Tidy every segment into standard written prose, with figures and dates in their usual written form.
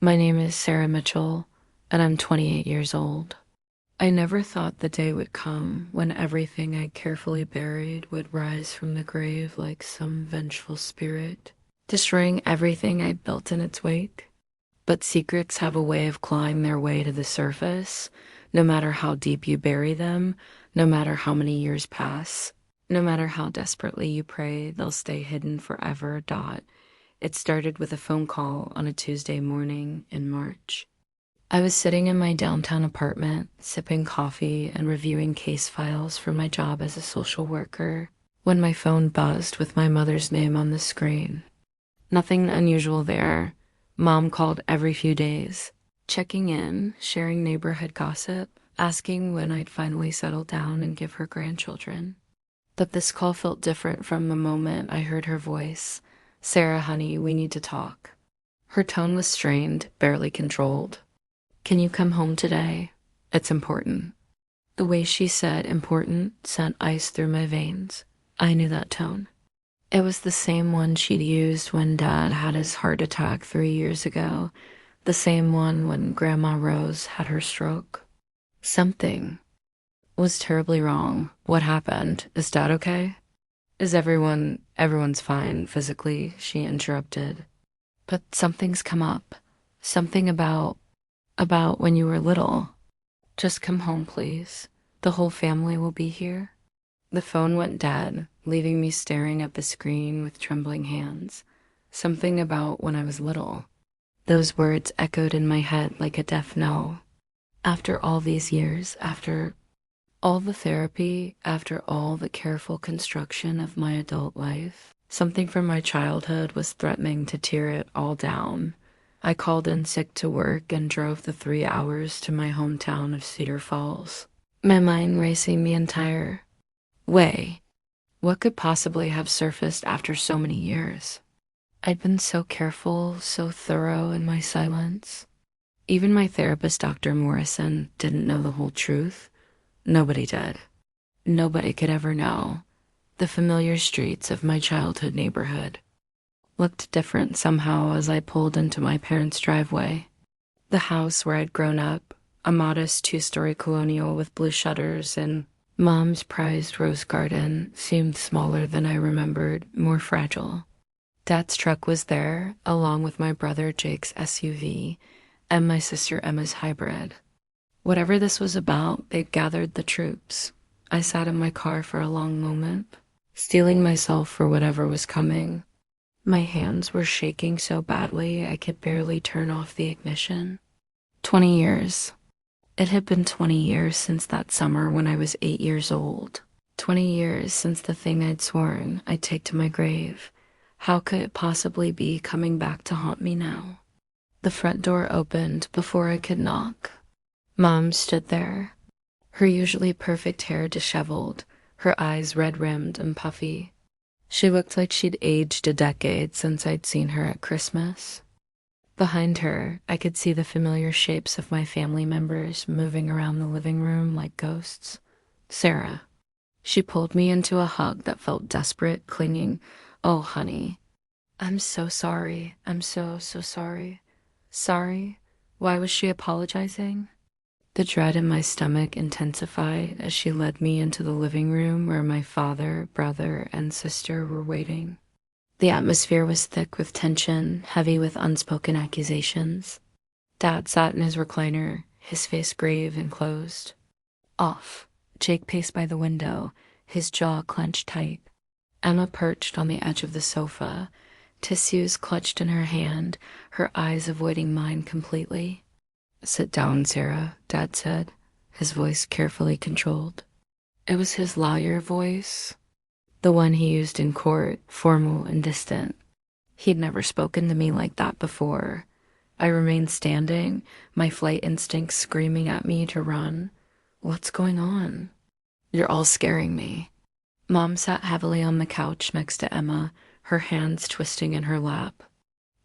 My name is Sarah Mitchell, and I'm 28 years old. I never thought the day would come when everything I carefully buried would rise from the grave like some vengeful spirit, destroying everything I built in its wake. But secrets have a way of clawing their way to the surface, no matter how deep you bury them, no matter how many years pass, no matter how desperately you pray, they'll stay hidden forever. It started with a phone call on a Tuesday morning in March. I was sitting in my downtown apartment, sipping coffee and reviewing case files for my job as a social worker, when my phone buzzed with my mother's name on the screen. Nothing unusual there. Mom called every few days, checking in, sharing neighborhood gossip, asking when I'd finally settle down and give her grandchildren. But this call felt different from the moment I heard her voice. "Sarah, honey, we need to talk." Her tone was strained, barely controlled. "Can you come home today? It's important." The way she said important sent ice through my veins. I knew that tone. It was the same one she'd used when Dad had his heart attack 3 years ago, the same one when Grandma Rose had her stroke. Something was terribly wrong. What happened? Is Dad okay? Everyone's fine physically, she interrupted. But something's come up. Something about when you were little. Just come home, please. The whole family will be here. The phone went dead, leaving me staring at the screen with trembling hands. Something about when I was little. Those words echoed in my head like a deaf knell. After all these years, after all the therapy, after all the careful construction of my adult life, something from my childhood was threatening to tear it all down. I called in sick to work and drove the 3 hours to my hometown of Cedar Falls, my mind racing the entire way. What could possibly have surfaced after so many years? I'd been so careful, so thorough in my silence. Even my therapist, Dr. Morrison, didn't know the whole truth. Nobody did. Nobody could ever know. The familiar streets of my childhood neighborhood looked different somehow as I pulled into my parents' driveway. The house where I'd grown up, a modest 2-story colonial with blue shutters and Mom's prized rose garden, seemed smaller than I remembered, more fragile. Dad's truck was there, along with my brother Jake's SUV and my sister Emma's hybrid. Whatever this was about, they'd gathered the troops. I sat in my car for a long moment, steeling myself for whatever was coming. My hands were shaking so badly I could barely turn off the ignition. 20 years. It had been 20 years since that summer when I was 8 years old. 20 years since the thing I'd sworn I'd take to my grave. How could it possibly be coming back to haunt me now? The front door opened before I could knock. Mom stood there, her usually perfect hair disheveled, her eyes red-rimmed and puffy. She looked like she'd aged a decade since I'd seen her at Christmas. Behind her, I could see the familiar shapes of my family members moving around the living room like ghosts. Sarah. She pulled me into a hug that felt desperate, clinging. "Oh, honey. I'm so sorry. I'm so sorry." Sorry? Why was she apologizing? The dread in my stomach intensified as she led me into the living room where my father, brother, and sister were waiting. The atmosphere was thick with tension, heavy with unspoken accusations. Dad sat in his recliner, his face grave and closed. Off. Jake paced by the window, his jaw clenched tight. Emma perched on the edge of the sofa, tissues clutched in her hand, her eyes avoiding mine completely. "Sit down, Sarah," Dad said, his voice carefully controlled. It was his lawyer voice, the one he used in court, formal and distant. He'd never spoken to me like that before. I remained standing, my flight instincts screaming at me to run. "What's going on?" "You're all scaring me." Mom sat heavily on the couch next to Emma, her hands twisting in her lap.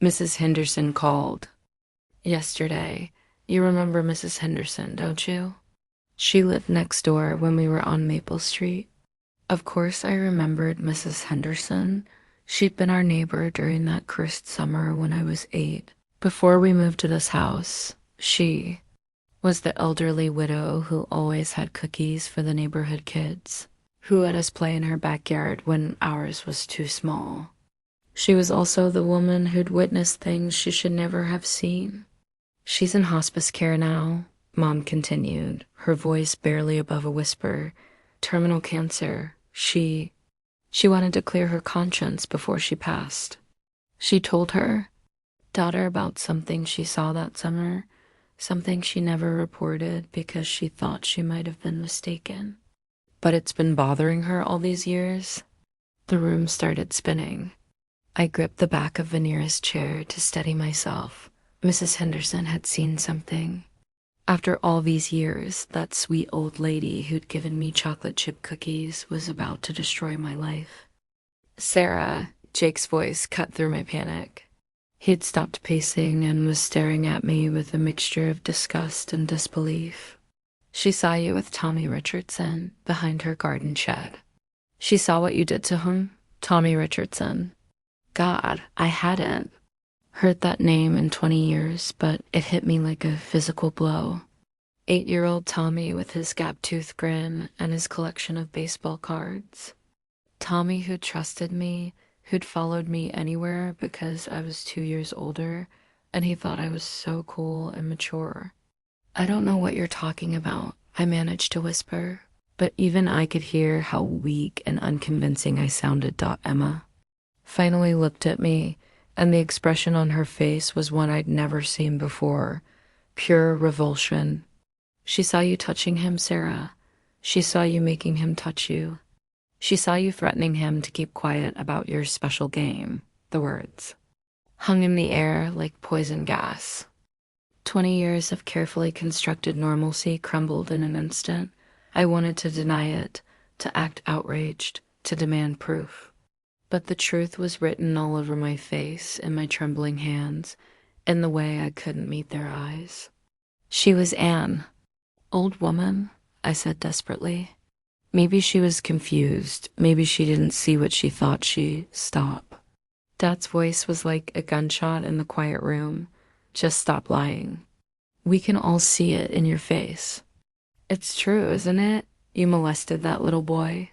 "Mrs. Henderson called yesterday. You remember Mrs. Henderson, don't you? She lived next door when we were on Maple Street." Of course I remembered Mrs. Henderson. She'd been our neighbor during that cursed summer when I was 8. Before we moved to this house, she was the elderly widow who always had cookies for the neighborhood kids, who let us play in her backyard when ours was too small. She was also the woman who'd witnessed things she should never have seen. She's in hospice care now, Mom continued, her voice barely above a whisper. Terminal cancer. She wanted to clear her conscience before she passed. She told her daughter about something she saw that summer, something she never reported because she thought she might have been mistaken. But it's been bothering her all these years. The room started spinning. I gripped the back of Veneer's chair to steady myself. Mrs. Henderson had seen something. After all these years, that sweet old lady who'd given me chocolate chip cookies was about to destroy my life. Sarah, Jake's voice cut through my panic. He'd stopped pacing and was staring at me with a mixture of disgust and disbelief. She saw you with Tommy Richardson behind her garden shed. She saw what you did to him, Tommy Richardson. God, I hadn't heard that name in 20 years, but it hit me like a physical blow. 8-year-old Tommy with his gap-toothed grin and his collection of baseball cards. Tommy who trusted me, who'd followed me anywhere because I was 2 years older, and he thought I was so cool and mature. I don't know what you're talking about, I managed to whisper, but even I could hear how weak and unconvincing I sounded. Emma finally looked at me, and the expression on her face was one I'd never seen before, pure revulsion. She saw you touching him, Sarah. She saw you making him touch you. She saw you threatening him to keep quiet about your special game, the words, hung in the air like poison gas. 20 years of carefully constructed normalcy crumbled in an instant. I wanted to deny it, to act outraged, to demand proof. But the truth was written all over my face, in my trembling hands, in the way I couldn't meet their eyes. She was Anne. Old woman, I said desperately. Maybe she was confused. Maybe she didn't see what she thought Stop. Dad's voice was like a gunshot in the quiet room. Just stop lying. We can all see it in your face. It's true, isn't it? You molested that little boy.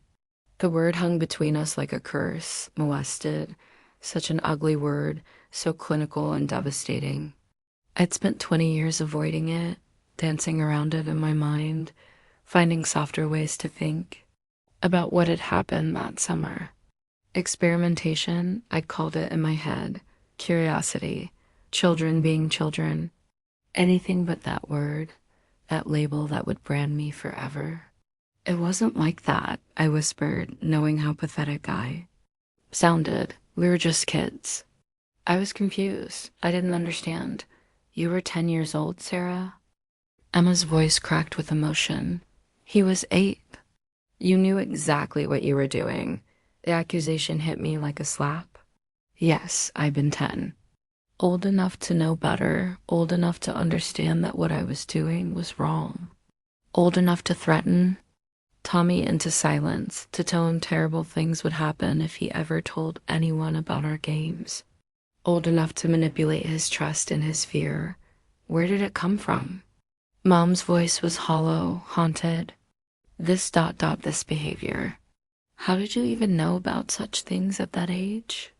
The word hung between us like a curse, molested. Such an ugly word, so clinical and devastating. I'd spent 20 years avoiding it, dancing around it in my mind, finding softer ways to think about what had happened that summer. Experimentation, I'd called it in my head. Curiosity, children being children. Anything but that word, that label that would brand me forever. It wasn't like that, I whispered, knowing how pathetic I sounded. We were just kids. I was confused. I didn't understand. You were 10 years old, Sarah? Emma's voice cracked with emotion. He was 8. You knew exactly what you were doing. The accusation hit me like a slap. Yes, I've been 10. Old enough to know better, old enough to understand that what I was doing was wrong. Old enough to threaten Tommy into silence, to tell him terrible things would happen if he ever told anyone about our games. Old enough to manipulate his trust and his fear. Where did it come from? Mom's voice was hollow, haunted. This behavior. How did you even know about such things at that age?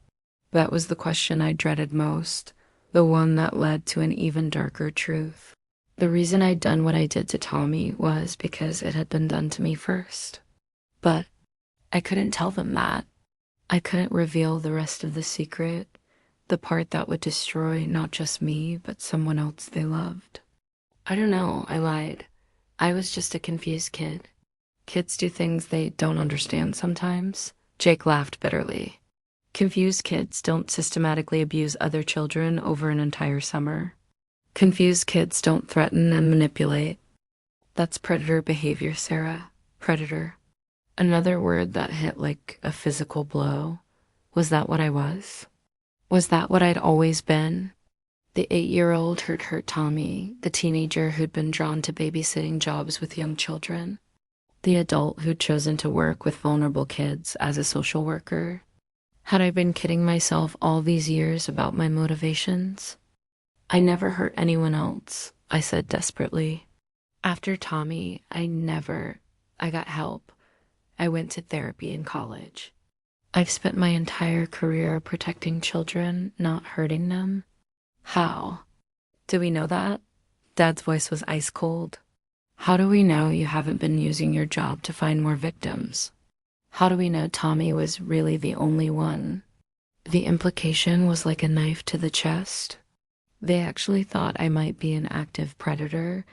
That was the question I dreaded most, the one that led to an even darker truth. The reason I'd done what I did to Tommy was because it had been done to me first. But I couldn't tell them that. I couldn't reveal the rest of the secret, the part that would destroy not just me, but someone else they loved. I don't know, I lied. I was just a confused kid. Kids do things they don't understand sometimes. Jake laughed bitterly. Confused kids don't systematically abuse other children over an entire summer. Confused kids don't threaten and manipulate. That's predator behavior, Sarah. Predator. Another word that hit like a physical blow. Was that what I was? Was that what I'd always been? The 8-year-old who'd hurt Tommy, the teenager who'd been drawn to babysitting jobs with young children, the adult who'd chosen to work with vulnerable kids as a social worker. Had I been kidding myself all these years about my motivations? I never hurt anyone else, I said desperately. After Tommy, I got help. I went to therapy in college. I've spent my entire career protecting children, not hurting them. How? Do we know that? Dad's voice was ice cold. How do we know you haven't been using your job to find more victims? How do we know Tommy was really the only one? The implication was like a knife to the chest. They actually thought I might be an active predator,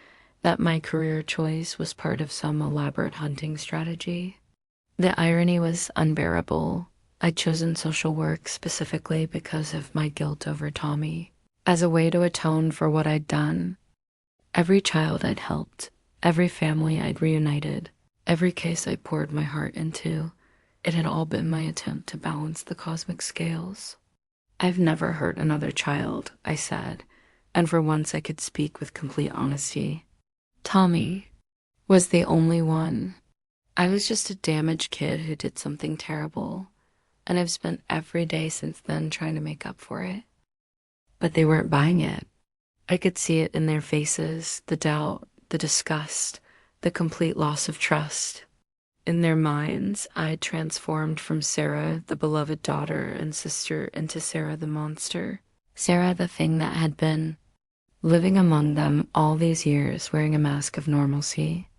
that my career choice was part of some elaborate hunting strategy. The irony was unbearable. I'd chosen social work specifically because of my guilt over Tommy, as a way to atone for what I'd done. Every child I'd helped, every family I'd reunited, every case I poured my heart into, it had all been my attempt to balance the cosmic scales. I've never hurt another child, I said, and for once I could speak with complete honesty. Tommy was the only one. I was just a damaged kid who did something terrible, and I've spent every day since then trying to make up for it. But they weren't buying it. I could see it in their faces, the doubt, the disgust, the complete loss of trust. In their minds, I transformed from Sarah, the beloved daughter and sister, into Sarah the monster. Sarah, the thing that had been living among them all these years wearing a mask of normalcy.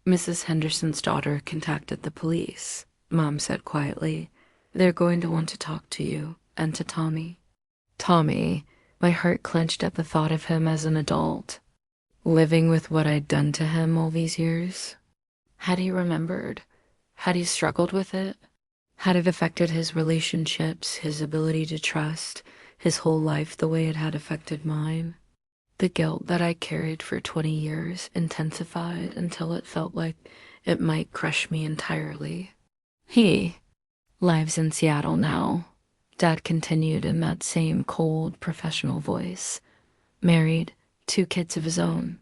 Mrs. Henderson's daughter contacted the police, Mom said quietly. They're going to want to talk to you and to Tommy. Tommy, my heart clenched at the thought of him as an adult, living with what I'd done to him all these years. Had he remembered? Had he struggled with it? Had it affected his relationships, his ability to trust, his whole life the way it had affected mine? The guilt that I carried for 20 years intensified until it felt like it might crush me entirely. He lives in Seattle now, Dad continued in that same cold, professional voice. Married, 2 kids of his own.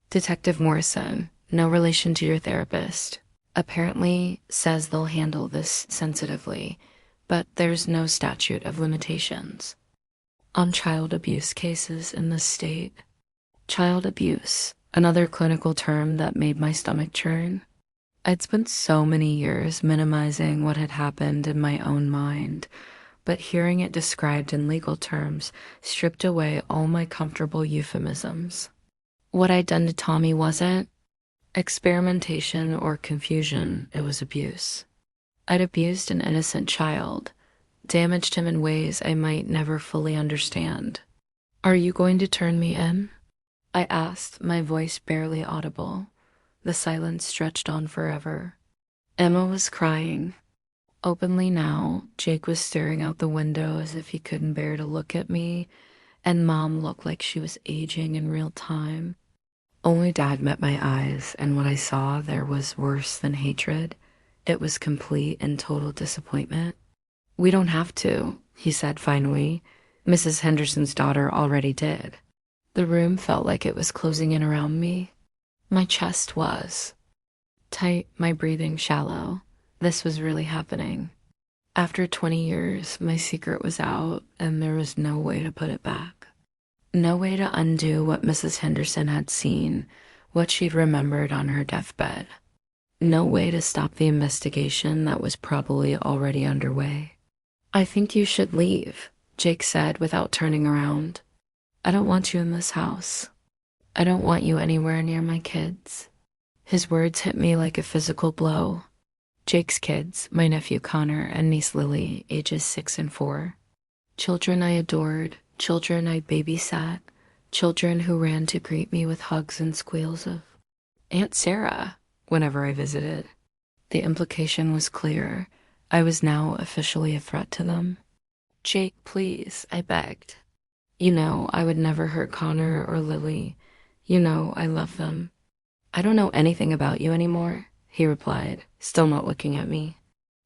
Detective Morrison, no relation to your therapist, apparently says they'll handle this sensitively, but there's no statute of limitations on child abuse cases in this state. Child abuse, another clinical term that made my stomach churn. I'd spent so many years minimizing what had happened in my own mind, but hearing it described in legal terms stripped away all my comfortable euphemisms. What I'd done to Tommy wasn't experimentation or confusion, it was abuse. I'd abused an innocent child, damaged him in ways I might never fully understand. Are you going to turn me in? I asked, my voice barely audible. The silence stretched on forever. Emma was crying. Openly now, Jake was staring out the window as if he couldn't bear to look at me, and Mom looked like she was aging in real time. Only Dad met my eyes, and what I saw there was worse than hatred. It was complete and total disappointment. We don't have to, he said finally. Mrs. Henderson's daughter already did. The room felt like it was closing in around me. My chest was tight, my breathing shallow. This was really happening. After 20 years, my secret was out, and there was no way to put it back. No way to undo what Mrs. Henderson had seen, what she'd remembered on her deathbed. No way to stop the investigation that was probably already underway. I think you should leave, Jake said without turning around. I don't want you in this house. I don't want you anywhere near my kids. His words hit me like a physical blow. Jake's kids, my nephew Connor and niece Lily, ages 6 and 4. Children I adored, children I babysat, children who ran to greet me with hugs and squeals of Aunt Sarah whenever I visited. The implication was clear. I was now officially a threat to them. Jake, please, I begged. You know I would never hurt Connor or Lily. You know I love them. I don't know anything about you anymore, he replied, still not looking at me.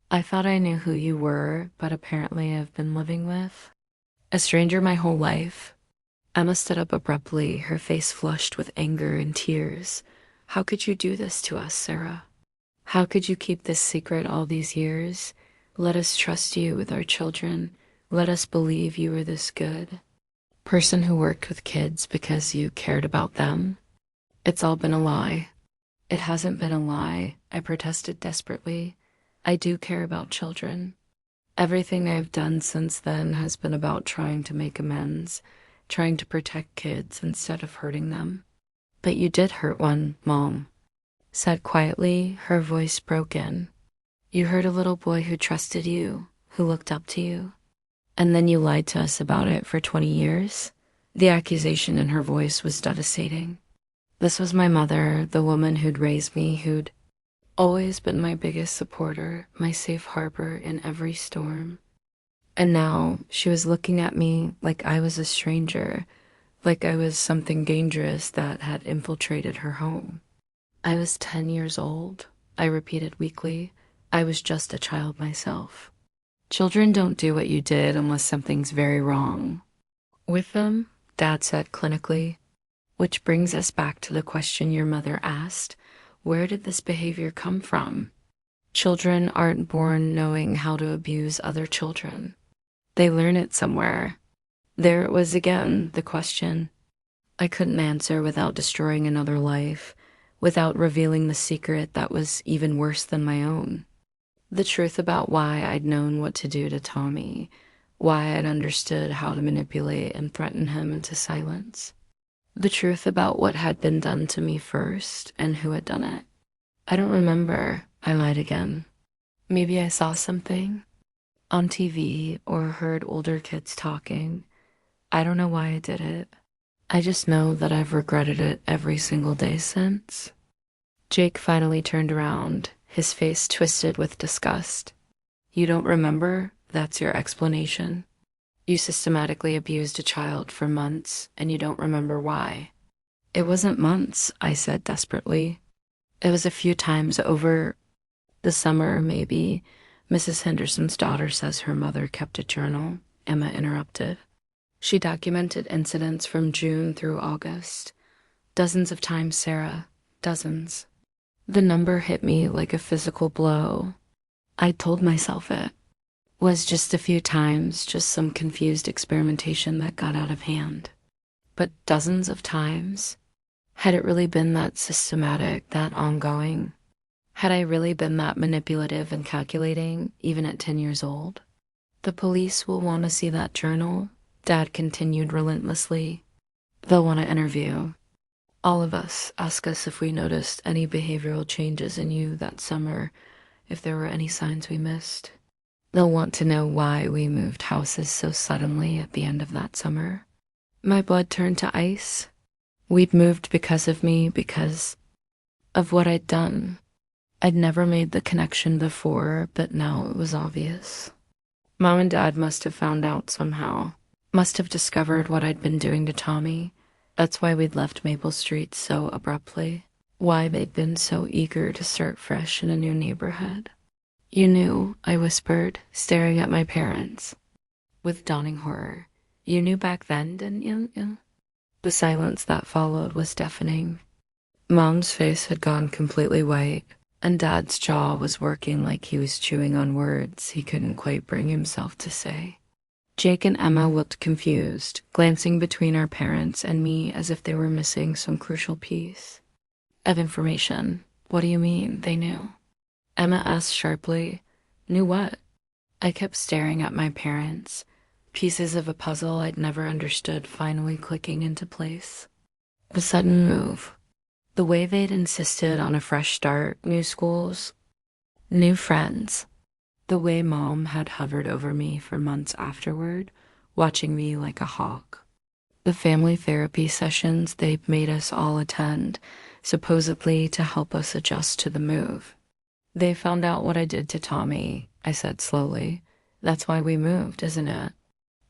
I thought I knew who you were, but apparently I've been living with a stranger my whole life. Emma stood up abruptly, her face flushed with anger and tears. How could you do this to us, Sarah? How could you keep this secret all these years? Let us trust you with our children. Let us believe you were this good. person who worked with kids because you cared about them. It's all been a lie. It hasn't been a lie, I protested desperately. I do care about children. Everything I've done since then has been about trying to make amends, trying to protect kids instead of hurting them. But you did hurt one, Mom said quietly, her voice broken. You hurt a little boy who trusted you, who looked up to you. And then you lied to us about it for 20 years? The accusation in her voice was devastating. This was my mother, the woman who'd raised me, who'd always been my biggest supporter, my safe harbor in every storm. And now she was looking at me like I was a stranger, like I was something dangerous that had infiltrated her home. I was 10 years old, I repeated weakly. I was just a child myself. Children don't do what you did unless something's very wrong with them, Dad said clinically. Which brings us back to the question your mother asked. Where did this behavior come from? Children aren't born knowing how to abuse other children. They learn it somewhere. There it was again, the question. I couldn't answer without destroying another life, without revealing the secret that was even worse than my own. The truth about why I'd known what to do to Tommy, why I'd understood how to manipulate and threaten him into silence. The truth about what had been done to me first and who had done it. I don't remember, I lied again. Maybe I saw something on TV or heard older kids talking. I don't know why I did it. I just know that I've regretted it every single day since. Jake finally turned around, his face twisted with disgust. You don't remember? That's your explanation? You systematically abused a child for months, and you don't remember why. It wasn't months, I said desperately. It was a few times over the summer, maybe. Mrs. Henderson's daughter says her mother kept a journal, Emma interrupted. She documented incidents from June through August. Dozens of times, Sarah. Dozens. The number hit me like a physical blow. I told myself it was just a few times, just some confused experimentation that got out of hand. But dozens of times? Had it really been that systematic, that ongoing? Had I really been that manipulative and calculating, even at 10 years old? The police will want to see that journal, Dad continued relentlessly. They'll want to interview all of us, ask us if we noticed any behavioral changes in you that summer, if there were any signs we missed. They'll want to know why we moved houses so suddenly at the end of that summer. My blood turned to ice. We'd moved because of me, because of what I'd done. I'd never made the connection before, but now it was obvious. Mom and Dad must have found out somehow, must have discovered what I'd been doing to Tommy. That's why we'd left Maple Street so abruptly, why they'd been so eager to start fresh in a new neighborhood. You knew, I whispered, staring at my parents, with dawning horror. You knew back then, didn't you? The silence that followed was deafening. Mom's face had gone completely white, and Dad's jaw was working like he was chewing on words he couldn't quite bring himself to say. Jake and Emma looked confused, glancing between our parents and me as if they were missing some crucial piece of information. What do you mean, they knew? Emma asked sharply. Knew what? I kept staring at my parents, pieces of a puzzle I'd never understood finally clicking into place. The sudden move, the way they'd insisted on a fresh start, new schools, new friends, the way Mom had hovered over me for months afterward, watching me like a hawk. The family therapy sessions they'd made us all attend, supposedly to help us adjust to the move. They found out what I did to Tommy, I said slowly. That's why we moved, isn't it?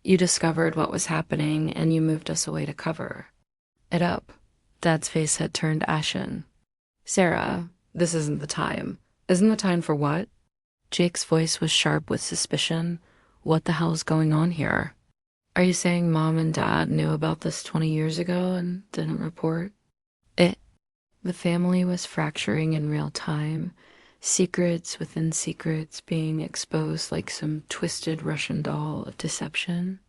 You discovered what was happening and you moved us away to cover it up. Dad's face had turned ashen. Sarah, this isn't the time. Isn't the time for what? Jake's voice was sharp with suspicion. What the hell's going on here? Are you saying Mom and Dad knew about this 20 years ago and didn't report it? The family was fracturing in real time. Secrets within secrets being exposed like some twisted Russian doll of deception.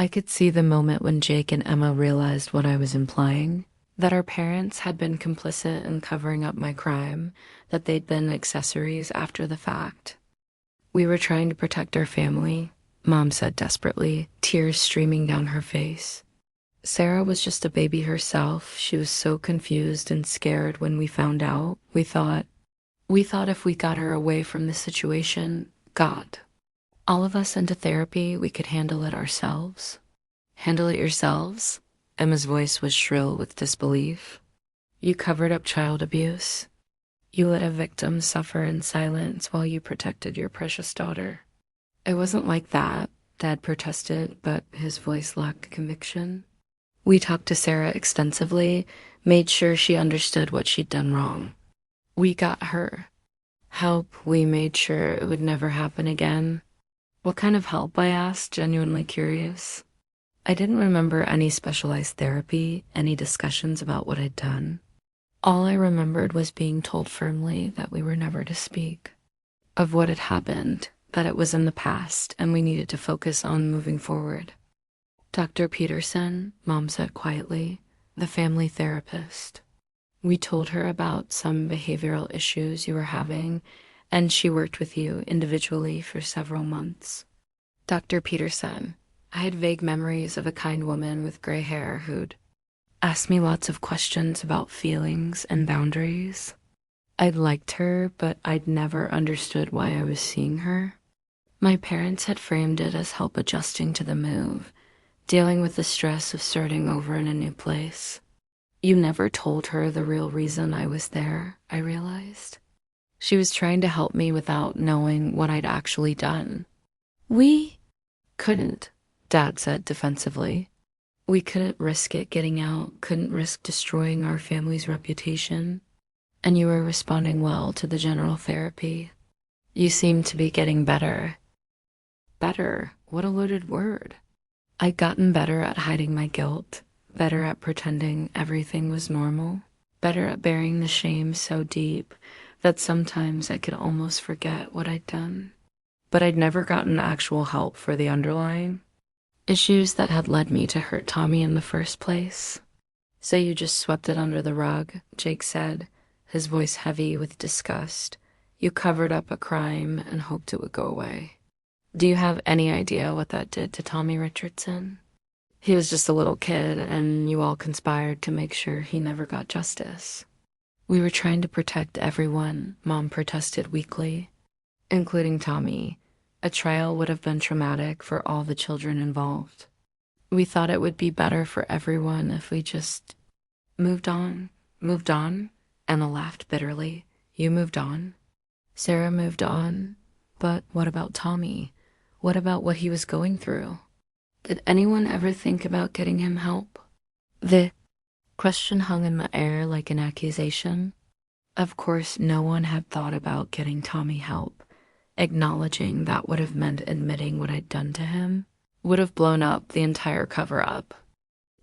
I could see the moment when Jake and Emma realized what I was implying, that our parents had been complicit in covering up my crime, that they'd been accessories after the fact. We were trying to protect our family, Mom said desperately, tears streaming down her face. Sarah was just a baby herself. She was so confused and scared when we found out. We thought if we got her away from this situation, all of us into therapy, we could handle it ourselves. Handle it yourselves? Emma's voice was shrill with disbelief. You covered up child abuse. You let a victim suffer in silence while you protected your precious daughter. It wasn't like that, Dad protested, but his voice lacked conviction. We talked to Sarah extensively, made sure she understood what she'd done wrong. We got her help. We made sure it would never happen again. What kind of help? I asked, genuinely curious. I didn't remember any specialized therapy, any discussions about what I'd done. All I remembered was being told firmly that we were never to speak of what had happened, that it was in the past, and we needed to focus on moving forward. Dr. Peterson, Mom said quietly, the family therapist. We told her about some behavioral issues you were having, and she worked with you individually for several months. Dr. Peterson, I had vague memories of a kind woman with gray hair who'd asked me lots of questions about feelings and boundaries. I'd liked her, but I'd never understood why I was seeing her. My parents had framed it as help adjusting to the move, dealing with the stress of starting over in a new place. You never told her the real reason I was there, I realized. She was trying to help me without knowing what I'd actually done. We couldn't, Dad said defensively. We couldn't risk it getting out, couldn't risk destroying our family's reputation. And you were responding well to the general therapy. You seemed to be getting better. Better? What a loaded word. I'd gotten better at hiding my guilt, better at pretending everything was normal, better at burying the shame so deep that sometimes I could almost forget what I'd done. But I'd never gotten actual help for the underlying issues that had led me to hurt Tommy in the first place. So you just swept it under the rug, Jake said, his voice heavy with disgust. You covered up a crime and hoped it would go away. Do you have any idea what that did to Tommy Richardson? He was just a little kid, and you all conspired to make sure he never got justice. We were trying to protect everyone, Mom protested weakly, including Tommy. A trial would have been traumatic for all the children involved. We thought it would be better for everyone if we just moved on. Moved on? Emma laughed bitterly. You moved on? Sarah moved on. But what about Tommy? What about what he was going through? Did anyone ever think about getting him help? The question hung in the air like an accusation. Of course, no one had thought about getting Tommy help. Acknowledging that would have meant admitting what I'd done to him would have blown up the entire cover-up.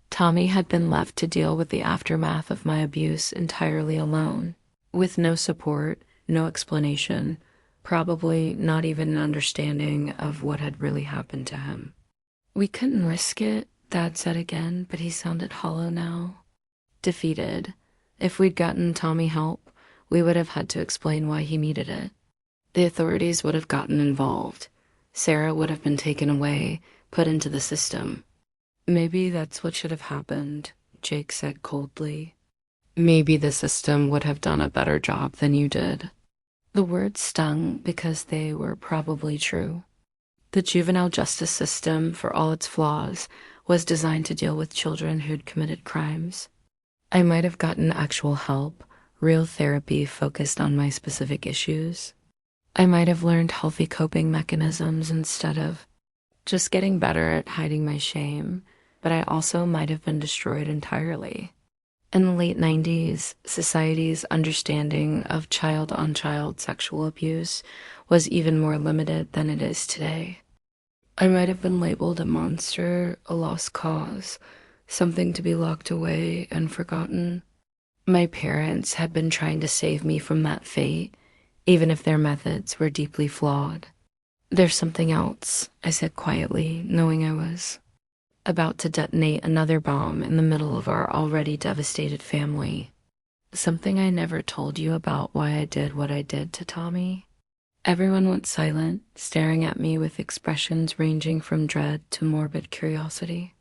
Tommy had been left to deal with the aftermath of my abuse entirely alone, with no support, no explanation, probably not even an understanding of what had really happened to him. We couldn't risk it, Dad said again, but he sounded hollow now. Defeated. If we'd gotten Tommy help, we would have had to explain why he needed it. The authorities would have gotten involved. Sarah would have been taken away, put into the system. Maybe that's what should have happened, Jake said coldly. Maybe the system would have done a better job than you did. The words stung because they were probably true. The juvenile justice system, for all its flaws, was designed to deal with children who'd committed crimes. I might have gotten actual help, real therapy focused on my specific issues. I might have learned healthy coping mechanisms instead of just getting better at hiding my shame, but I also might have been destroyed entirely. In the late 90s, society's understanding of child-on-child sexual abuse was even more limited than it is today. I might have been labeled a monster, a lost cause, something to be locked away and forgotten. My parents had been trying to save me from that fate, even if their methods were deeply flawed. There's something else, I said quietly, knowing I was about to detonate another bomb in the middle of our already devastated family. Something I never told you about why I did what I did to Tommy. Everyone went silent, staring at me with expressions ranging from dread to morbid curiosity.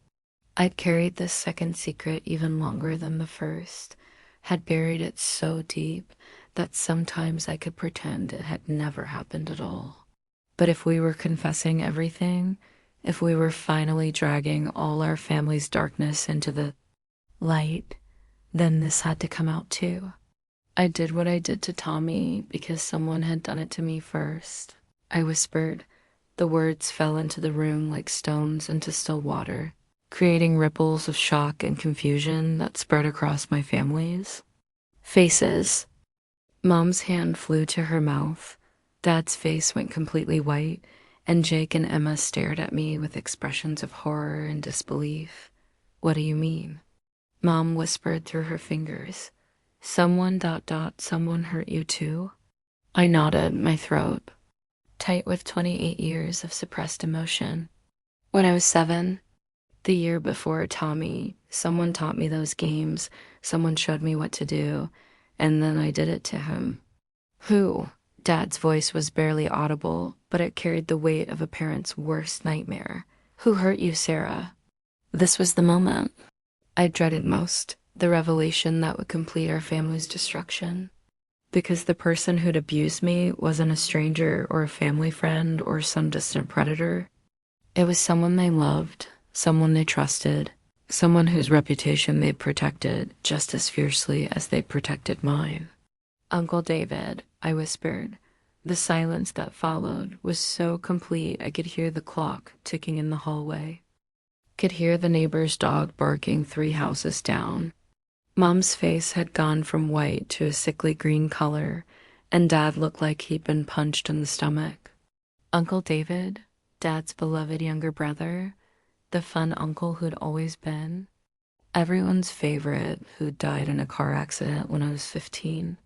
I'd carried this second secret even longer than the first, had buried it so deep that sometimes I could pretend it had never happened at all. But if we were confessing everything, if we were finally dragging all our family's darkness into the light, then this had to come out too. I did what I did to Tommy because someone had done it to me first. I whispered. The words fell into the room like stones into still water, creating ripples of shock and confusion that spread across my family's faces. Mom's hand flew to her mouth. Dad's face went completely white, and Jake and Emma stared at me with expressions of horror and disbelief. What do you mean? Mom whispered through her fingers. Someone ... someone hurt you too? I nodded, my throat tight with 28 years of suppressed emotion. When I was 7, the year before Tommy, someone taught me those games, someone showed me what to do, and then I did it to him. Who? Dad's voice was barely audible, but it carried the weight of a parent's worst nightmare. Who hurt you, Sarah? This was the moment I dreaded most, the revelation that would complete our family's destruction. Because the person who'd abused me wasn't a stranger or a family friend or some distant predator. It was someone they loved, someone they trusted, someone whose reputation they'd protected just as fiercely as they protected mine. Uncle David, I whispered. The silence that followed was so complete I could hear the clock ticking in the hallway. Could hear the neighbor's dog barking 3 houses down. Mom's face had gone from white to a sickly green color, and Dad looked like he'd been punched in the stomach. Uncle David, Dad's beloved younger brother, the fun uncle who'd always been, everyone's favorite who'd died in a car accident when I was 15.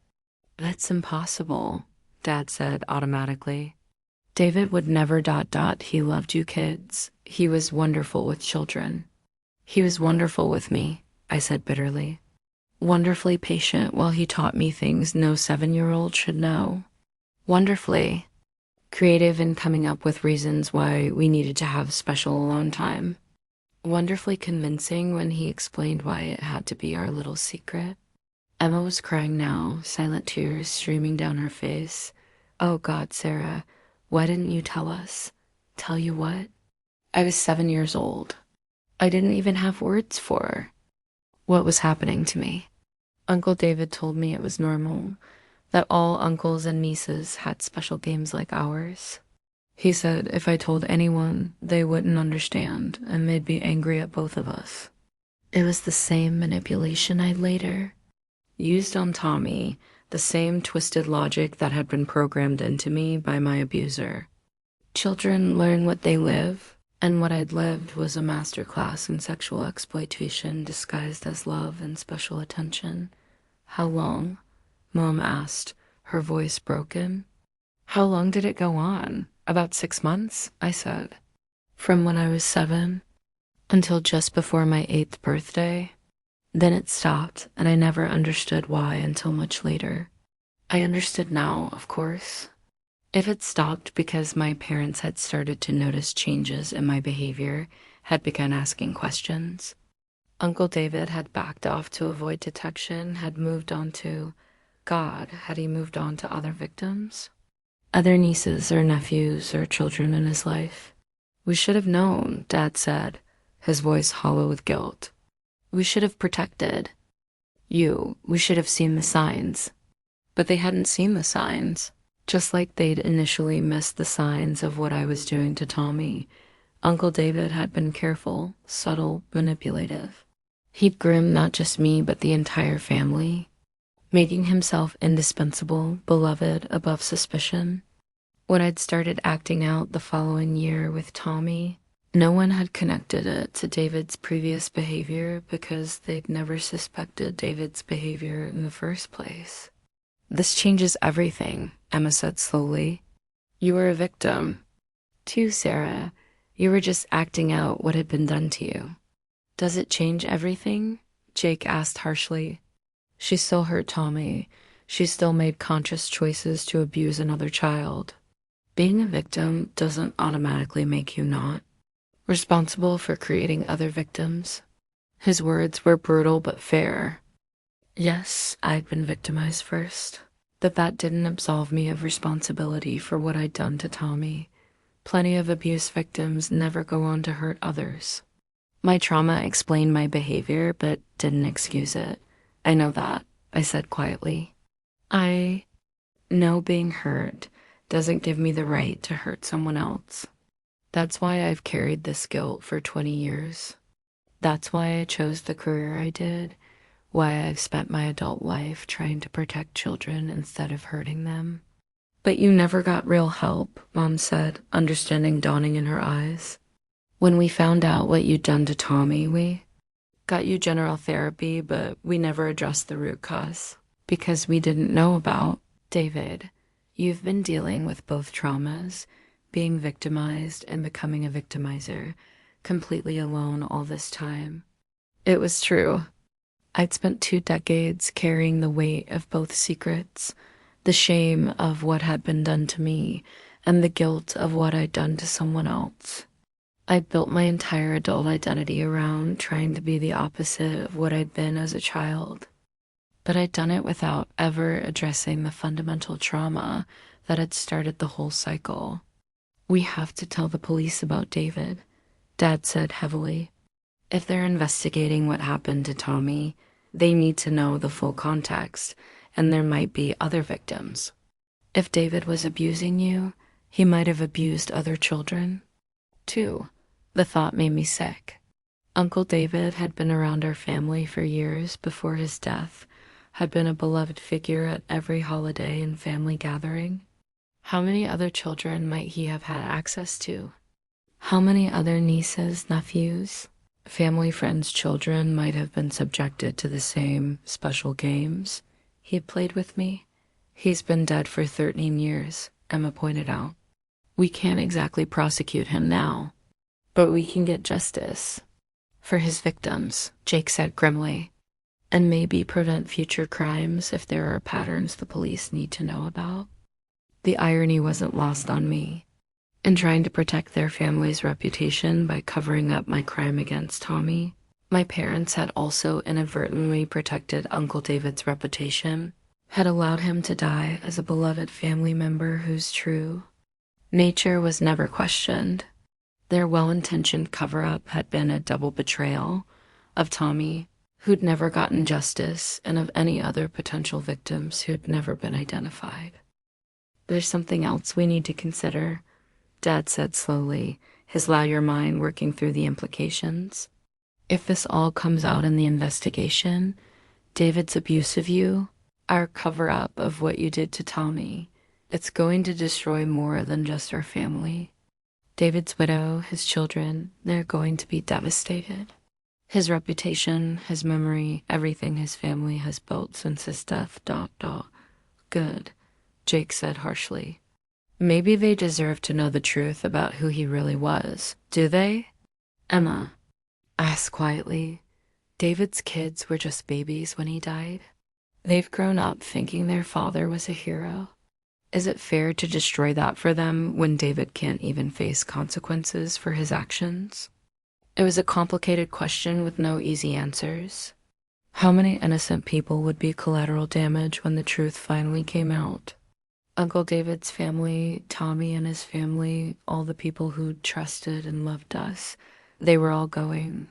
That's impossible, Dad said automatically. David would never ... He loved you kids. He was wonderful with children. He was wonderful with me, I said bitterly. Wonderfully patient while he taught me things no 7-year-old should know. Wonderfully creative in coming up with reasons why we needed to have special alone time. Wonderfully convincing when he explained why it had to be our little secret. Emma was crying now, silent tears streaming down her face. Oh God, Sarah, why didn't you tell us? Tell you what? I was 7 years old. I didn't even have words for what was happening to me. Uncle David told me it was normal, that all uncles and nieces had special games like ours. He said if I told anyone, they wouldn't understand, and they'd be angry at both of us. It was the same manipulation I later used on Tommy, the same twisted logic that had been programmed into me by my abuser. Children learn what they live, and what I'd lived was a masterclass in sexual exploitation disguised as love and special attention. How long? Mom asked, her voice broken. How long did it go on? About 6 months, I said. From when I was 7 until just before my 8th birthday. Then it stopped, and I never understood why until much later. I understood now, of course. It had stopped because my parents had started to notice changes in my behavior, had begun asking questions. Uncle David had backed off to avoid detection, had moved on to God. Had he moved on to other victims? Other nieces or nephews or children in his life? We should have known, Dad said, his voice hollow with guilt. We should have protected. We should have seen the signs. But they hadn't seen the signs. Just like they'd initially missed the signs of what I was doing to Tommy, Uncle David had been careful, subtle, manipulative. He'd groomed not just me, but the entire family, making himself indispensable, beloved, above suspicion. When I'd started acting out the following year with Tommy, no one had connected it to David's previous behavior because they'd never suspected David's behavior in the first place. This changes everything, Emma said slowly. You were a victim, too, Sarah. You were just acting out what had been done to you. Does it change everything? Jake asked harshly. She still hurt Tommy. She still made conscious choices to abuse another child. Being a victim doesn't automatically make you not responsible for creating other victims. His words were brutal but fair. Yes, I'd been victimized first, but that didn't absolve me of responsibility for what I'd done to Tommy. Plenty of abuse victims never go on to hurt others. My trauma explained my behavior, but didn't excuse it. I know that, I said quietly. I know being hurt doesn't give me the right to hurt someone else. That's why I've carried this guilt for 20 years. That's why I chose the career I did, why I've spent my adult life trying to protect children instead of hurting them. But you never got real help, Mom said, understanding dawning in her eyes. When we found out what you'd done to Tommy, we got you general therapy, but we never addressed the root cause because we didn't know about David. You've been dealing with both traumas, being victimized and becoming a victimizer, completely alone all this time. It was true. I'd spent 2 decades carrying the weight of both secrets, the shame of what had been done to me and the guilt of what I'd done to someone else. I'd built my entire adult identity around trying to be the opposite of what I'd been as a child. But I'd done it without ever addressing the fundamental trauma that had started the whole cycle. We have to tell the police about David, Dad said heavily. If they're investigating what happened to Tommy, they need to know the full context, and there might be other victims. If David was abusing you, he might have abused other children, too. The thought made me sick. Uncle David had been around our family for years before his death, had been a beloved figure at every holiday and family gathering. How many other children might he have had access to? How many other nieces, nephews, family friends' children might have been subjected to the same special games he had played with me? He's been dead for 13 years, Emma pointed out. We can't exactly prosecute him now, but we can get justice for his victims, Jake said grimly, and maybe prevent future crimes if there are patterns the police need to know about. The irony wasn't lost on me. In trying to protect their family's reputation by covering up my crime against Tommy, my parents had also inadvertently protected Uncle David's reputation, had allowed him to die as a beloved family member whose true nature was never questioned. Their well-intentioned cover-up had been a double betrayal of Tommy, who'd never gotten justice, and of any other potential victims who'd never been identified. There's something else we need to consider, Dad said slowly, his lawyer mind working through the implications. If this all comes out in the investigation, David's abuse of you, our cover-up of what you did to Tommy, it's going to destroy more than just our family. David's widow, his children, they're going to be devastated. His reputation, his memory, everything his family has built since his death, ... Good, Jake said harshly. Maybe they deserve to know the truth about who he really was, do they? Emma asked quietly. David's kids were just babies when he died. They've grown up thinking their father was a hero. Is it fair to destroy that for them when David can't even face consequences for his actions? It was a complicated question with no easy answers. How many innocent people would be collateral damage when the truth finally came out? Uncle David's family, Tommy and his family, all the people who trusted and loved us, they were all going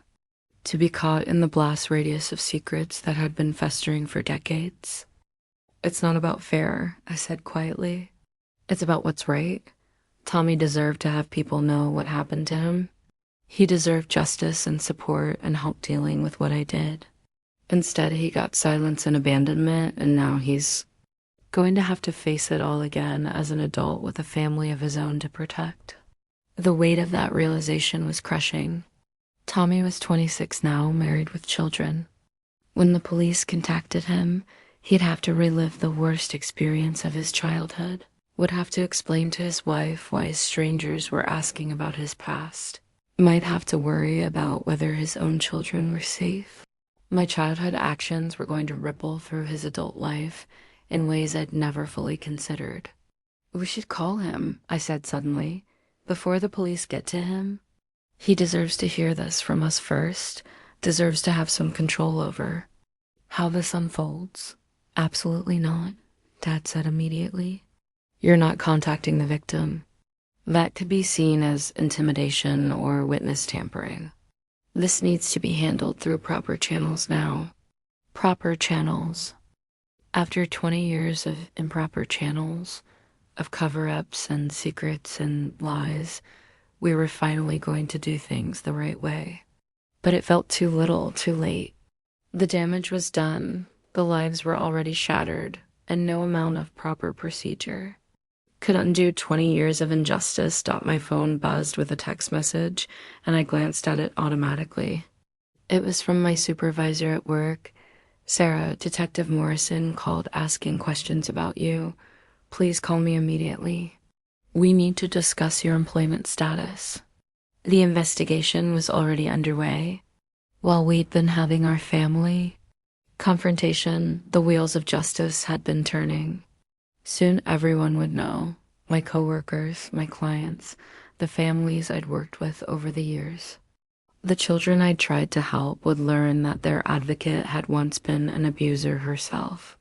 to be caught in the blast radius of secrets that had been festering for decades. It's not about fair, I said quietly. It's about what's right. Tommy deserved to have people know what happened to him. He deserved justice and support and help dealing with what I did. Instead, he got silence and abandonment, and now he's going to have to face it all again as an adult with a family of his own to protect. The weight of that realization was crushing. Tommy was 26 now, married with children. When the police contacted him, he'd have to relive the worst experience of his childhood. Would have to explain to his wife why strangers were asking about his past. Might have to worry about whether his own children were safe. My childhood actions were going to ripple through his adult life in ways I'd never fully considered. We should call him, I said suddenly, before the police get to him. He deserves to hear this from us first, deserves to have some control over how this unfolds. Absolutely not, Dad said immediately. You're not contacting the victim. That could be seen as intimidation or witness tampering. This needs to be handled through proper channels now. Proper channels. After 20 years of improper channels, of cover-ups and secrets and lies, we were finally going to do things the right way. But it felt too little, too late. The damage was done, the lives were already shattered, and no amount of proper procedure could undo 20 years of injustice. My phone buzzed with a text message, and I glanced at it automatically. It was from my supervisor at work. Sarah, Detective Morrison called asking questions about you. Please call me immediately. We need to discuss your employment status. The investigation was already underway. While we'd been having our family confrontation, the wheels of justice had been turning. Soon everyone would know, my coworkers, my clients, the families I'd worked with over the years. The children I'd tried to help would learn that their advocate had once been an abuser herself.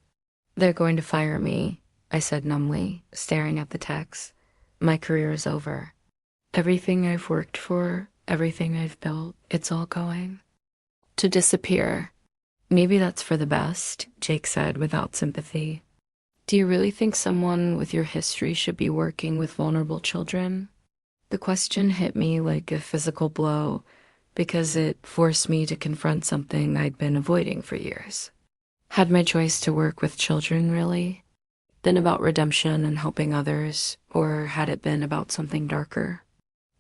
They're going to fire me, I said numbly, staring at the text. My career is over. Everything I've worked for, everything I've built, it's all going to disappear. Maybe that's for the best, Jake said without sympathy. Do you really think someone with your history should be working with vulnerable children? The question hit me like a physical blow because it forced me to confront something I'd been avoiding for years. Had my choice to work with children really been about redemption and helping others, or had it been about something darker?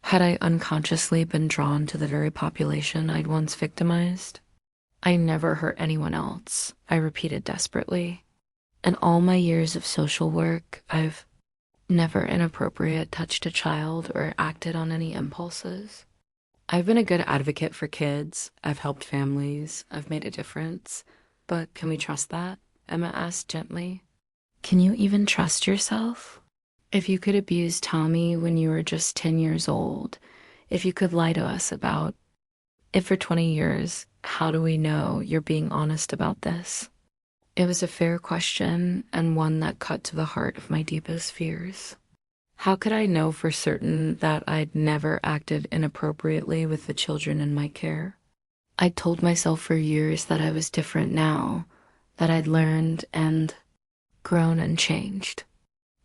Had I unconsciously been drawn to the very population I'd once victimized? I never hurt anyone else, I repeated desperately. In all my years of social work, I've never inappropriate touched a child or acted on any impulses. I've been a good advocate for kids, I've helped families, I've made a difference. But can we trust that? Emma asked gently. Can you even trust yourself? If you could abuse Tommy when you were just 10 years old, if you could lie to us about it for 20 years, how do we know you're being honest about this? It was a fair question, and one that cut to the heart of my deepest fears. How could I know for certain that I'd never acted inappropriately with the children in my care? I'd told myself for years that I was different now, that I'd learned and grown and changed.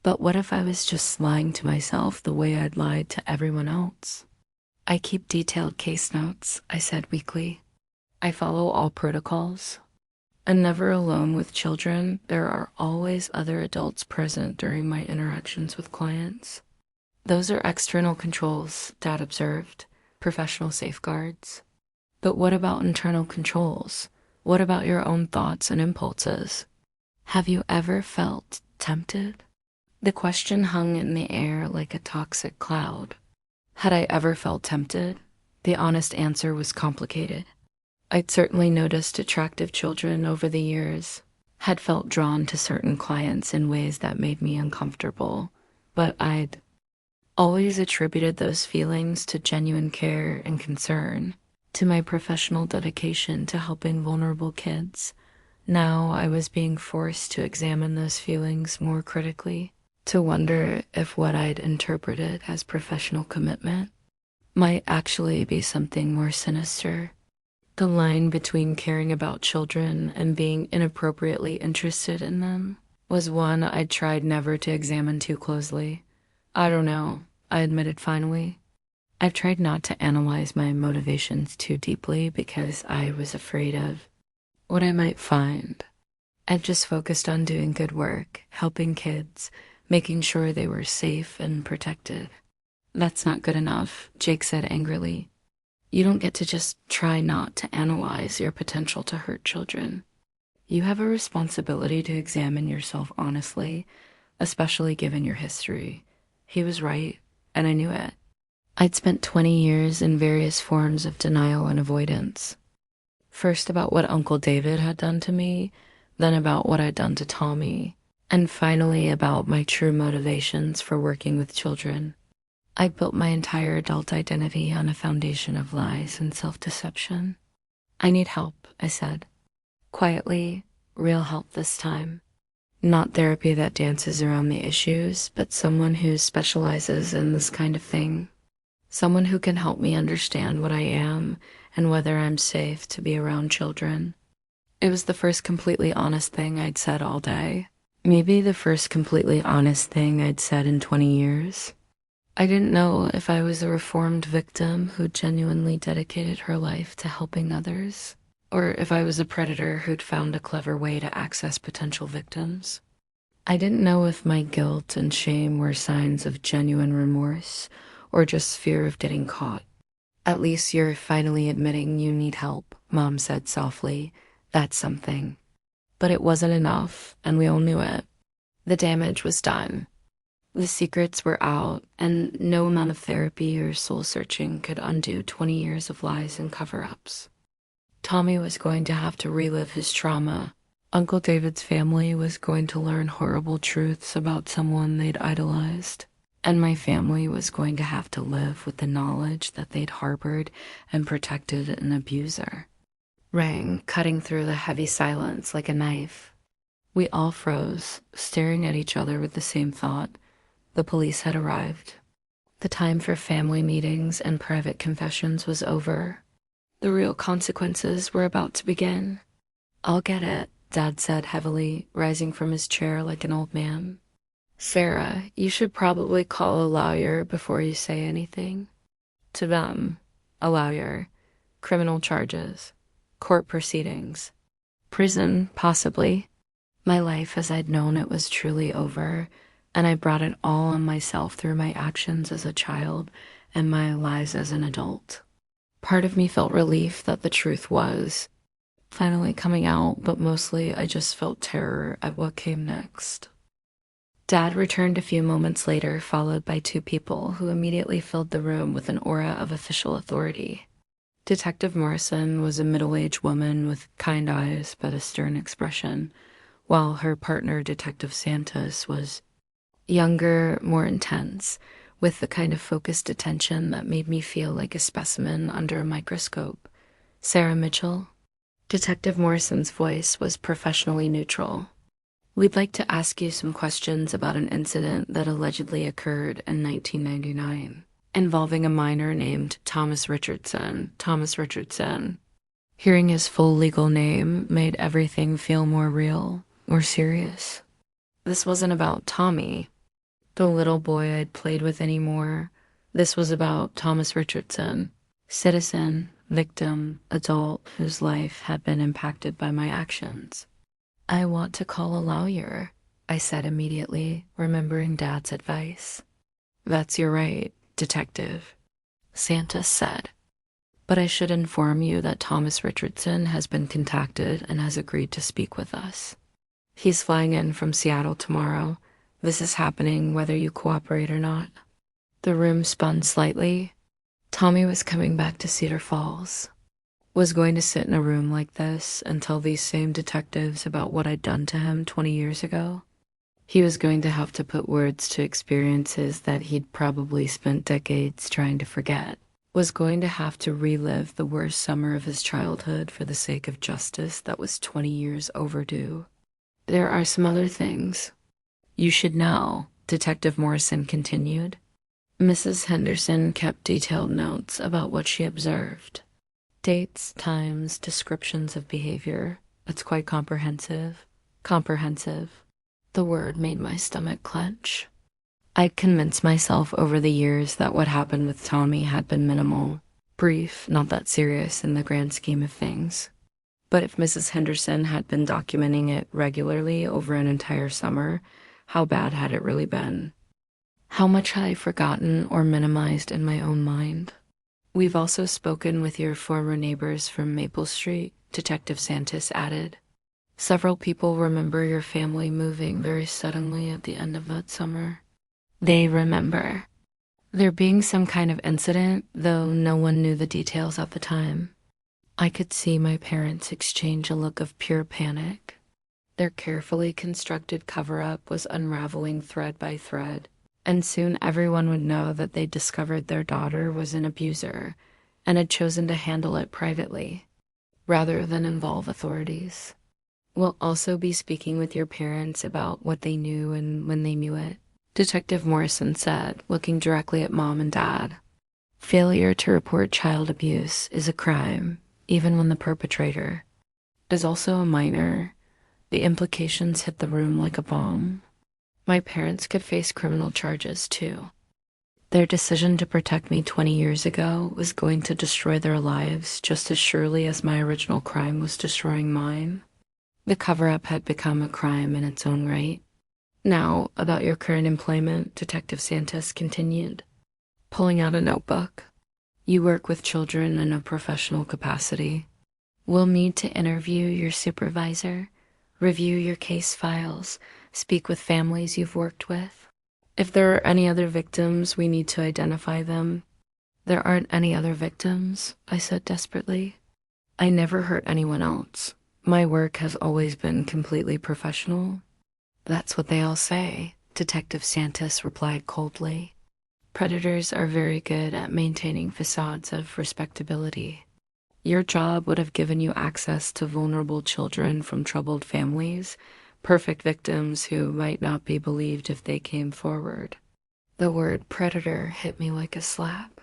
But what if I was just lying to myself the way I'd lied to everyone else? I keep detailed case notes, I said weakly. I follow all protocols. And never alone with children, there are always other adults present during my interactions with clients. Those are external controls, Dad observed, professional safeguards. But what about internal controls? What about your own thoughts and impulses? Have you ever felt tempted? The question hung in the air like a toxic cloud. Had I ever felt tempted? The honest answer was complicated. I'd certainly noticed attractive children over the years, had felt drawn to certain clients in ways that made me uncomfortable, but I'd always attributed those feelings to genuine care and concern, to my professional dedication to helping vulnerable kids. Now I was being forced to examine those feelings more critically, to wonder if what I'd interpreted as professional commitment might actually be something more sinister. The line between caring about children and being inappropriately interested in them was one I'd tried never to examine too closely. I don't know, I admitted finally. I've tried not to analyze my motivations too deeply because I was afraid of what I might find. I've just focused on doing good work, helping kids, making sure they were safe and protected. That's not good enough, Jake said angrily. You don't get to just try not to analyze your potential to hurt children. You have a responsibility to examine yourself honestly, especially given your history. He was right, and I knew it. I'd spent 20 years in various forms of denial and avoidance. First about what Uncle David had done to me, then about what I'd done to Tommy, and finally about my true motivations for working with children. I built my entire adult identity on a foundation of lies and self-deception. I need help, I said. Quietly, real help this time. Not therapy that dances around the issues, but someone who specializes in this kind of thing. Someone who can help me understand what I am and whether I'm safe to be around children. It was the first completely honest thing I'd said all day. Maybe the first completely honest thing I'd said in 20 years. I didn't know if I was a reformed victim who genuinely dedicated her life to helping others, or if I was a predator who'd found a clever way to access potential victims. I didn't know if my guilt and shame were signs of genuine remorse or just fear of getting caught. At least you're finally admitting you need help, Mom said softly. That's something. But it wasn't enough, and we all knew it. The damage was done. The secrets were out, and no amount of therapy or soul-searching could undo 20 years of lies and cover-ups. Tommy was going to have to relive his trauma. Uncle David's family was going to learn horrible truths about someone they'd idolized, and my family was going to have to live with the knowledge that they'd harbored and protected an abuser. Rang, cutting through the heavy silence like a knife. We all froze, staring at each other with the same thought. The police had arrived. The time for family meetings and private confessions was over. The real consequences were about to begin. I'll get it, Dad said heavily, rising from his chair like an old man. Sarah, you should probably call a lawyer before you say anything. To them, a lawyer. Criminal charges. Court proceedings. Prison, possibly. My life as I'd known it was truly over, and I brought it all on myself through my actions as a child and my lies as an adult. Part of me felt relief that the truth was finally coming out, but mostly I just felt terror at what came next. Dad returned a few moments later, followed by two people who immediately filled the room with an aura of official authority. Detective Morrison was a middle-aged woman with kind eyes but a stern expression, while her partner, Detective Santos, was younger, more intense, with the kind of focused attention that made me feel like a specimen under a microscope. Sarah Mitchell? Detective Morrison's voice was professionally neutral. We'd like to ask you some questions about an incident that allegedly occurred in 1999, involving a minor named Thomas Richardson. Thomas Richardson. Hearing his full legal name made everything feel more real, more serious. This wasn't about Tommy, the little boy I'd played with anymore. This was about Thomas Richardson, citizen, victim, adult whose life had been impacted by my actions. I want to call a lawyer, I said immediately, remembering Dad's advice. That's your right, Detective, Santos said. But I should inform you that Thomas Richardson has been contacted and has agreed to speak with us. He's flying in from Seattle tomorrow. This is happening whether you cooperate or not. The room spun slightly. Tommy was coming back to Cedar Falls. Was going to sit in a room like this and tell these same detectives about what I'd done to him 20 years ago. He was going to have to put words to experiences that he'd probably spent decades trying to forget. Was going to have to relive the worst summer of his childhood for the sake of justice that was 20 years overdue. There are some other things you should know, Detective Morrison continued. Mrs. Henderson kept detailed notes about what she observed. Dates, times, descriptions of behavior. It's quite comprehensive. Comprehensive. The word made my stomach clench. I'd convinced myself over the years that what happened with Tommy had been minimal, brief, not that serious in the grand scheme of things. But if Mrs. Henderson had been documenting it regularly over an entire summer, how bad had it really been? How much had I forgotten or minimized in my own mind? We've also spoken with your former neighbors from Maple Street, Detective Santos added. Several people remember your family moving very suddenly at the end of that summer. They remember there being some kind of incident, though no one knew the details at the time. I could see my parents exchange a look of pure panic. Their carefully constructed cover-up was unraveling thread by thread, and soon everyone would know that they'd discovered their daughter was an abuser and had chosen to handle it privately, rather than involve authorities. We'll also be speaking with your parents about what they knew and when they knew it, Detective Morrison said, looking directly at Mom and Dad. Failure to report child abuse is a crime, even when the perpetrator is also a minor. The implications hit the room like a bomb. My parents could face criminal charges, too. Their decision to protect me 20 years ago was going to destroy their lives just as surely as my original crime was destroying mine. The cover-up had become a crime in its own right. Now, about your current employment, Detective Santos continued, pulling out a notebook. You work with children in a professional capacity. We'll need to interview your supervisor, review your case files, speak with families you've worked with. If there are any other victims, we need to identify them. There aren't any other victims, I said desperately. I never hurt anyone else. My work has always been completely professional. That's what they all say, Detective Santos replied coldly. Predators are very good at maintaining facades of respectability. Your job would have given you access to vulnerable children from troubled families, perfect victims who might not be believed if they came forward. The word predator hit me like a slap.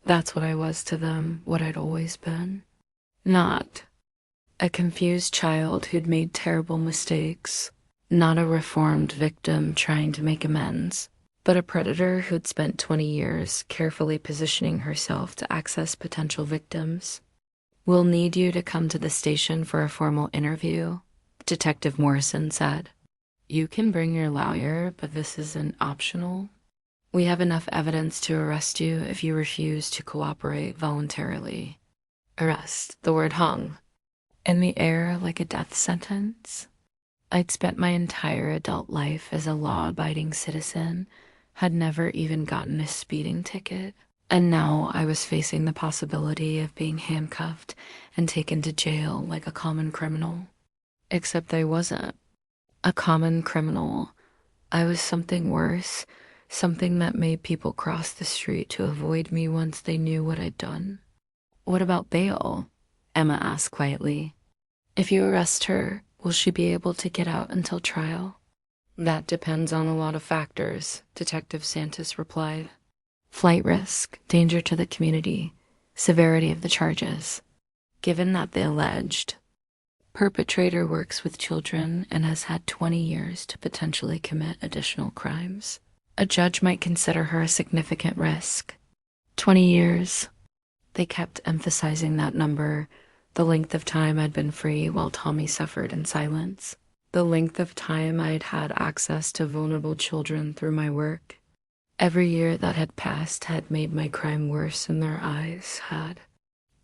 That's what I was to them, what I'd always been. Not a confused child who'd made terrible mistakes, not a reformed victim trying to make amends, but a predator who'd spent 20 years carefully positioning herself to access potential victims. We'll need you to come to the station for a formal interview, Detective Morrison said. You can bring your lawyer, but this isn't optional. We have enough evidence to arrest you if you refuse to cooperate voluntarily. Arrest, the word hung in the air like a death sentence. I'd spent my entire adult life as a law-abiding citizen, had never even gotten a speeding ticket, and now I was facing the possibility of being handcuffed and taken to jail like a common criminal. Except I wasn't a common criminal. I was something worse, something that made people cross the street to avoid me once they knew what I'd done. What about bail? Emma asked quietly. If you arrest her, will she be able to get out until trial? That depends on a lot of factors, Detective Santos replied. Flight risk, danger to the community, severity of the charges. Given that the alleged perpetrator works with children and has had 20 years to potentially commit additional crimes, a judge might consider her a significant risk. 20 years. They kept emphasizing that number, the length of time I'd been free while Tommy suffered in silence, the length of time I'd had access to vulnerable children through my work. Every year that had passed had made my crime worse in their eyes, had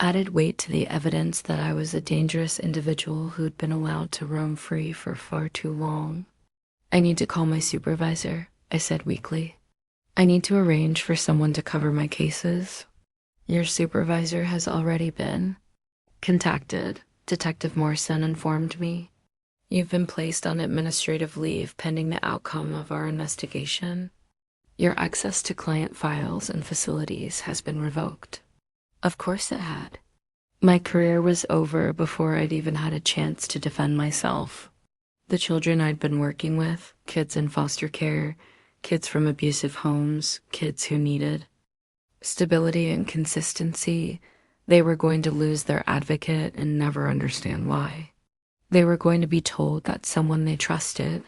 added weight to the evidence that I was a dangerous individual who'd been allowed to roam free for far too long. I need to call my supervisor, I said weakly. I need to arrange for someone to cover my cases. Your supervisor has already been contacted, Detective Morrison informed me. You've been placed on administrative leave pending the outcome of our investigation. Your access to client files and facilities has been revoked. Of course it had. My career was over before I'd even had a chance to defend myself. The children I'd been working with, kids in foster care, kids from abusive homes, kids who needed stability and consistency, they were going to lose their advocate and never understand why. They were going to be told that someone they trusted,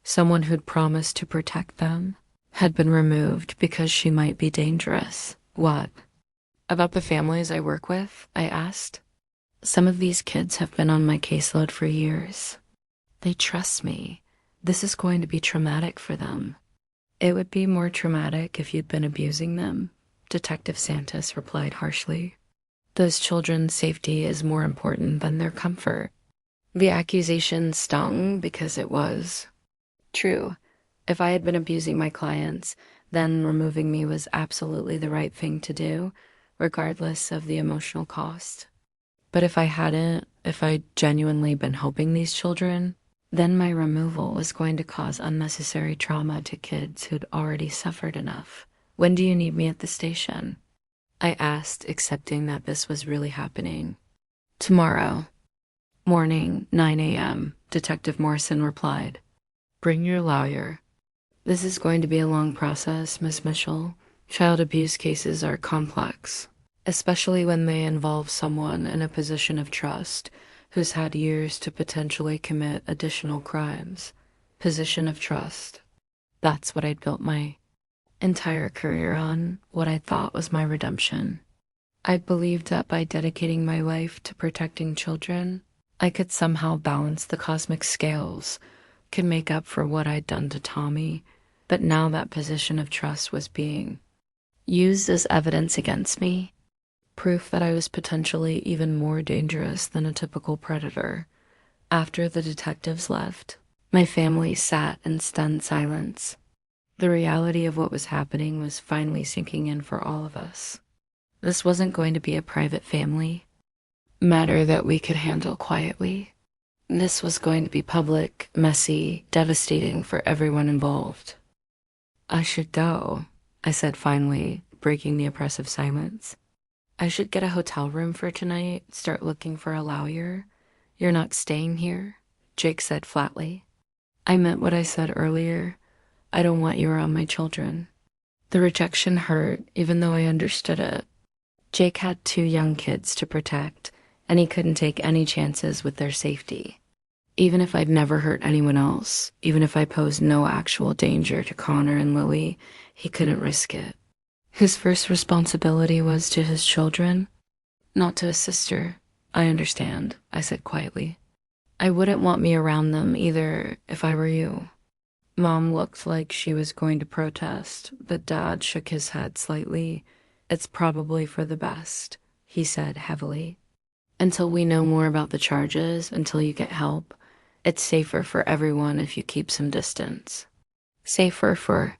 someone who'd promised to protect them, had been removed because she might be dangerous. What? About the families I work with? I asked. Some of these kids have been on my caseload for years. They trust me. This is going to be traumatic for them. It would be more traumatic if you'd been abusing them, Detective Santos replied harshly. Those children's safety is more important than their comfort. The accusation stung because it was true. If I had been abusing my clients, then removing me was absolutely the right thing to do, regardless of the emotional cost. But if I hadn't, if I'd genuinely been helping these children, then my removal was going to cause unnecessary trauma to kids who'd already suffered enough. When do you need me at the station? I asked, accepting that this was really happening. Tomorrow. Morning, 9 a.m., Detective Morrison replied. Bring your lawyer. This is going to be a long process, Miss Mitchell. Child abuse cases are complex, especially when they involve someone in a position of trust who's had years to potentially commit additional crimes. Position of trust. That's what I'd built my entire career on, what I thought was my redemption. I believed that by dedicating my life to protecting children, I could somehow balance the cosmic scales, could make up for what I'd done to Tommy, but now that position of trust was being used as evidence against me, proof that I was potentially even more dangerous than a typical predator. After the detectives left, my family sat in stunned silence. The reality of what was happening was finally sinking in for all of us. This wasn't going to be a private family matter that we could handle quietly. This was going to be public, messy, devastating for everyone involved. I should go, I said finally, breaking the oppressive silence. I should get a hotel room for tonight, start looking for a lawyer. You're not staying here, Jake said flatly. I meant what I said earlier. I don't want you around my children. The rejection hurt, even though I understood it. Jake had 2 young kids to protect, and he couldn't take any chances with their safety. Even if I'd never hurt anyone else, even if I posed no actual danger to Connor and Lily, he couldn't risk it. His first responsibility was to his children, not to his sister. I understand, I said quietly. I wouldn't want me around them either if I were you. Mom looked like she was going to protest, but Dad shook his head slightly. It's probably for the best, he said heavily. Until we know more about the charges, until you get help, it's safer for everyone if you keep some distance. Safer for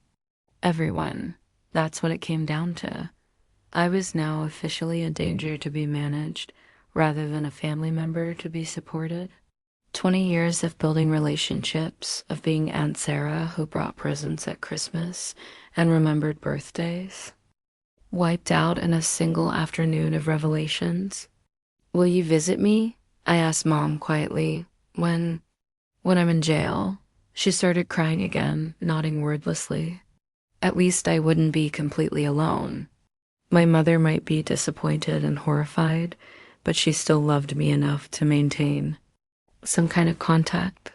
everyone. That's what it came down to. I was now officially a danger to be managed, rather than a family member to be supported. 20 years of building relationships, of being Aunt Sarah who brought presents at Christmas and remembered birthdays, wiped out in a single afternoon of revelations. Will you visit me? I asked Mom quietly. When I'm in jail. She started crying again, nodding wordlessly. At least I wouldn't be completely alone. My mother might be disappointed and horrified, but she still loved me enough to maintain some kind of contact.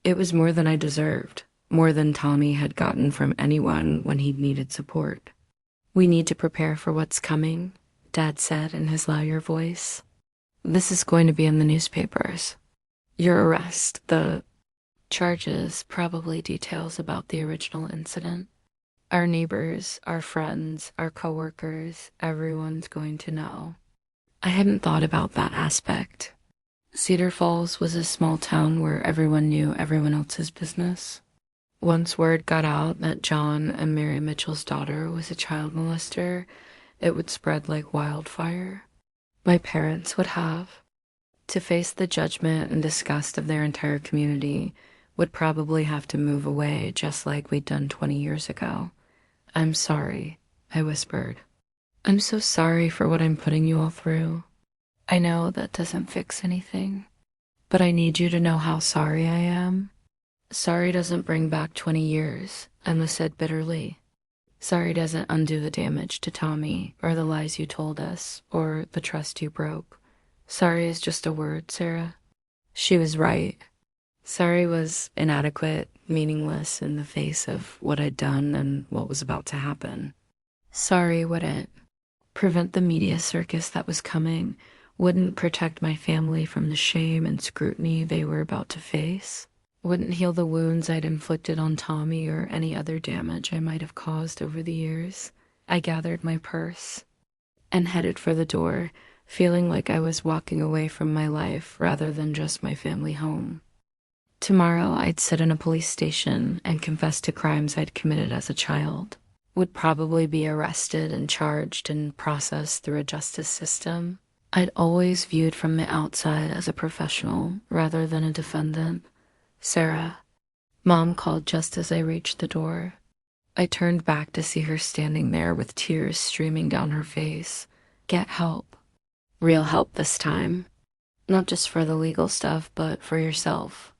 It was more than I deserved, more than Tommy had gotten from anyone when he needed support. We need to prepare for what's coming, Dad said in his louder voice. This is going to be in the newspapers. Your arrest, the charges, probably details about the original incident. Our neighbors, our friends, our coworkers, everyone's going to know. I hadn't thought about that aspect. Cedar Falls was a small town where everyone knew everyone else's business. Once word got out that John and Mary Mitchell's daughter was a child molester, it would spread like wildfire. My parents would have to face the judgment and disgust of their entire community, would probably have to move away just like we'd done 20 years ago. I'm sorry, I whispered. I'm so sorry for what I'm putting you all through. I know that doesn't fix anything, but I need you to know how sorry I am. Sorry doesn't bring back 20 years, Emma said bitterly. Sorry doesn't undo the damage to Tommy, or the lies you told us, or the trust you broke. Sorry is just a word, Sarah. She was right. Sorry was inadequate, meaningless in the face of what I'd done and what was about to happen. Sorry wouldn't prevent the media circus that was coming, wouldn't protect my family from the shame and scrutiny they were about to face, wouldn't heal the wounds I'd inflicted on Tommy or any other damage I might have caused over the years. I gathered my purse and headed for the door, feeling like I was walking away from my life rather than just my family home. Tomorrow, I'd sit in a police station and confess to crimes I'd committed as a child. Would probably be arrested and charged and processed through a justice system I'd always viewed from the outside as a professional rather than a defendant. Sarah. Mom called just as I reached the door. I turned back to see her standing there with tears streaming down her face. Get help. Real help this time. Not just for the legal stuff, but for yourself.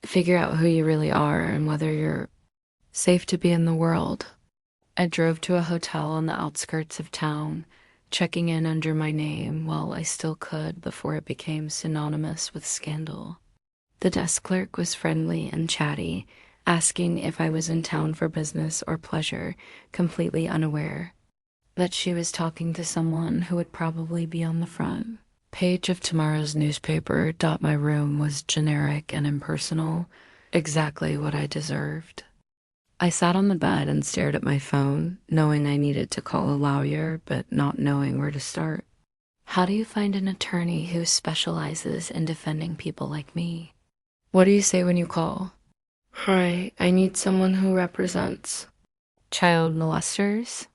Figure out who you really are and whether you're safe to be in the world. I drove to a hotel on the outskirts of town, checking in under my name while I still could before it became synonymous with scandal. The desk clerk was friendly and chatty, asking if I was in town for business or pleasure, completely unaware that she was talking to someone who would probably be on the front page of tomorrow's newspaper. My room was generic and impersonal, exactly what I deserved. I sat on the bed and stared at my phone, knowing I needed to call a lawyer, but not knowing where to start. How do you find an attorney who specializes in defending people like me? What do you say when you call? Hi, I need someone who represents child molesters.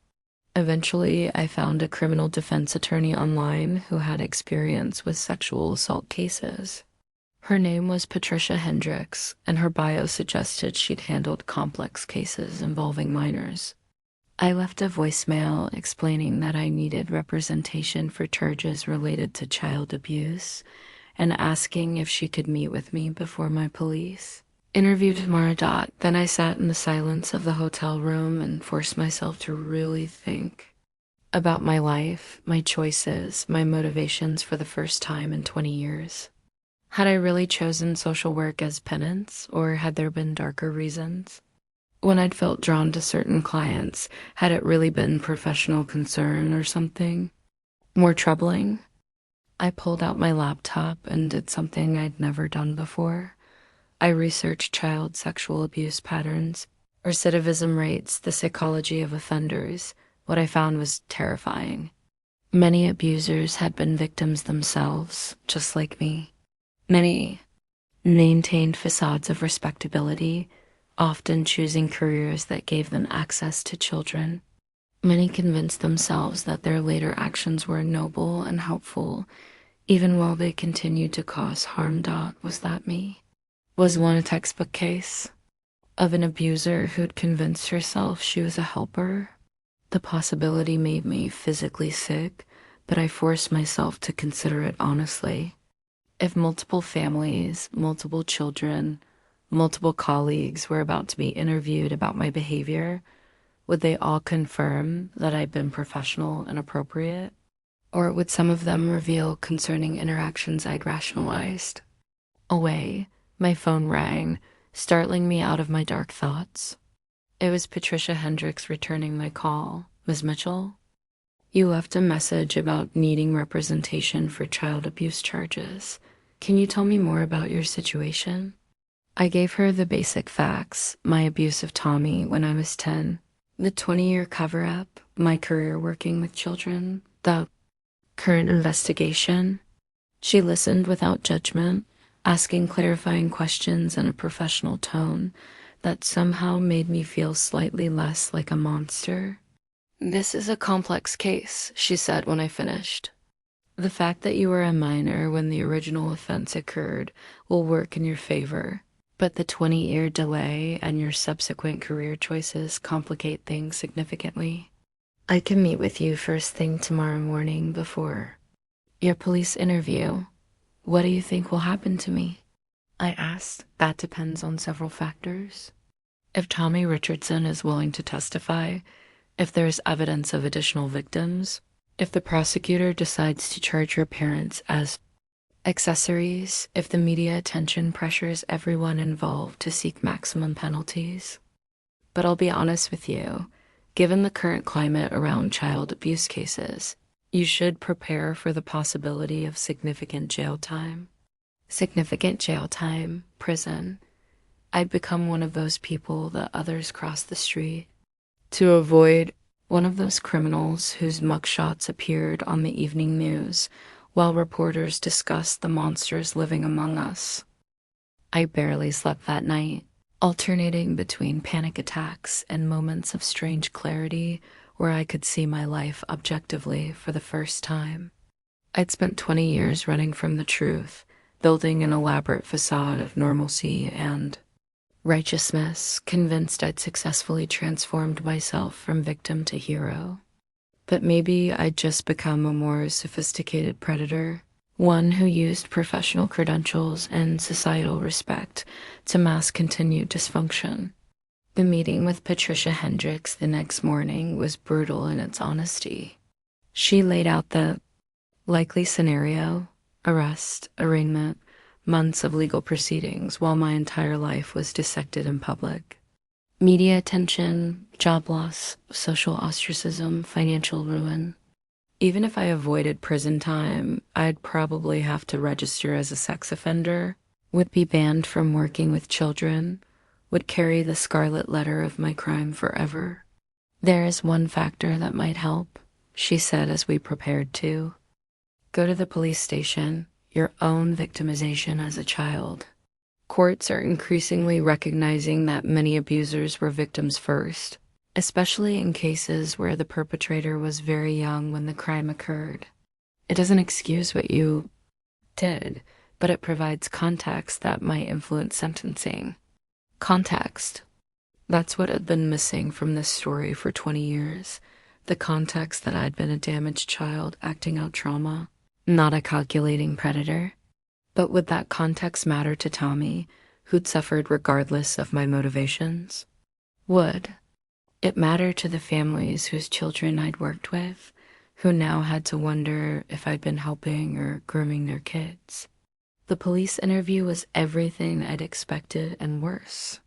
Eventually, I found a criminal defense attorney online who had experience with sexual assault cases. Her name was Patricia Hendricks, and her bio suggested she'd handled complex cases involving minors. I left a voicemail explaining that I needed representation for charges related to child abuse and asking if she could meet with me before my police interview tomorrow. Then I sat in the silence of the hotel room and forced myself to really think about my life, my choices, my motivations for the first time in 20 years. Had I really chosen social work as penance, or had there been darker reasons? When I'd felt drawn to certain clients, had it really been professional concern or something more troubling? I pulled out my laptop and did something I'd never done before. I researched child sexual abuse patterns, recidivism rates, the psychology of offenders. What I found was terrifying. Many abusers had been victims themselves, just like me. Many maintained facades of respectability, often choosing careers that gave them access to children. Many convinced themselves that their later actions were noble and helpful, even while they continued to cause harm. Was that me? Was one a textbook case of an abuser who'd convinced herself she was a helper? The possibility made me physically sick, but I forced myself to consider it honestly. If multiple families, multiple children, multiple colleagues were about to be interviewed about my behavior, would they all confirm that I'd been professional and appropriate? Or would some of them reveal concerning interactions I'd rationalized away? My phone rang, startling me out of my dark thoughts. It was Patricia Hendricks returning my call. Ms. Mitchell? You left a message about needing representation for child abuse charges. Can you tell me more about your situation? I gave her the basic facts: my abuse of Tommy when I was 10, the 20-year cover-up, my career working with children, the current investigation. She listened without judgment, asking clarifying questions in a professional tone that somehow made me feel slightly less like a monster. This is a complex case, she said when I finished. The fact that you were a minor when the original offense occurred will work in your favor, but the 20-year delay and your subsequent career choices complicate things significantly. I can meet with you first thing tomorrow morning before your police interview. What do you think will happen to me? I asked. That depends on several factors. If Tommy Richardson is willing to testify, if there's evidence of additional victims, if the prosecutor decides to charge your parents as accessories, if the media attention pressures everyone involved to seek maximum penalties. But I'll be honest with you, given the current climate around child abuse cases, you should prepare for the possibility of significant jail time. Significant jail time, prison. I'd become one of those people that others cross the street to avoid, one of those criminals whose mugshots appeared on the evening news while reporters discussed the monsters living among us. I barely slept that night, alternating between panic attacks and moments of strange clarity where I could see my life objectively for the first time. I'd spent 20 years running from the truth, building an elaborate facade of normalcy and righteousness, convinced I'd successfully transformed myself from victim to hero. But maybe I'd just become a more sophisticated predator, one who used professional credentials and societal respect to mask continued dysfunction. The meeting with Patricia Hendricks the next morning was brutal in its honesty. She laid out the likely scenario: arrest, arraignment, months of legal proceedings while my entire life was dissected in public. Media attention, job loss, social ostracism, financial ruin. Even if I avoided prison time, I'd probably have to register as a sex offender, would be banned from working with children, would carry the scarlet letter of my crime forever. There is one factor that might help, she said as we prepared to. Go to the police station, your own victimization as a child. Courts are increasingly recognizing that many abusers were victims first, especially in cases where the perpetrator was very young when the crime occurred. It doesn't excuse what you did, but it provides context that might influence sentencing. Context. That's what had been missing from this story for 20 years. The context that I'd been a damaged child acting out trauma, not a calculating predator. But would that context matter to Tommy, who'd suffered regardless of my motivations? Would it matter to the families whose children I'd worked with, who now had to wonder if I'd been helping or grooming their kids? The police interview was everything I'd expected and worse.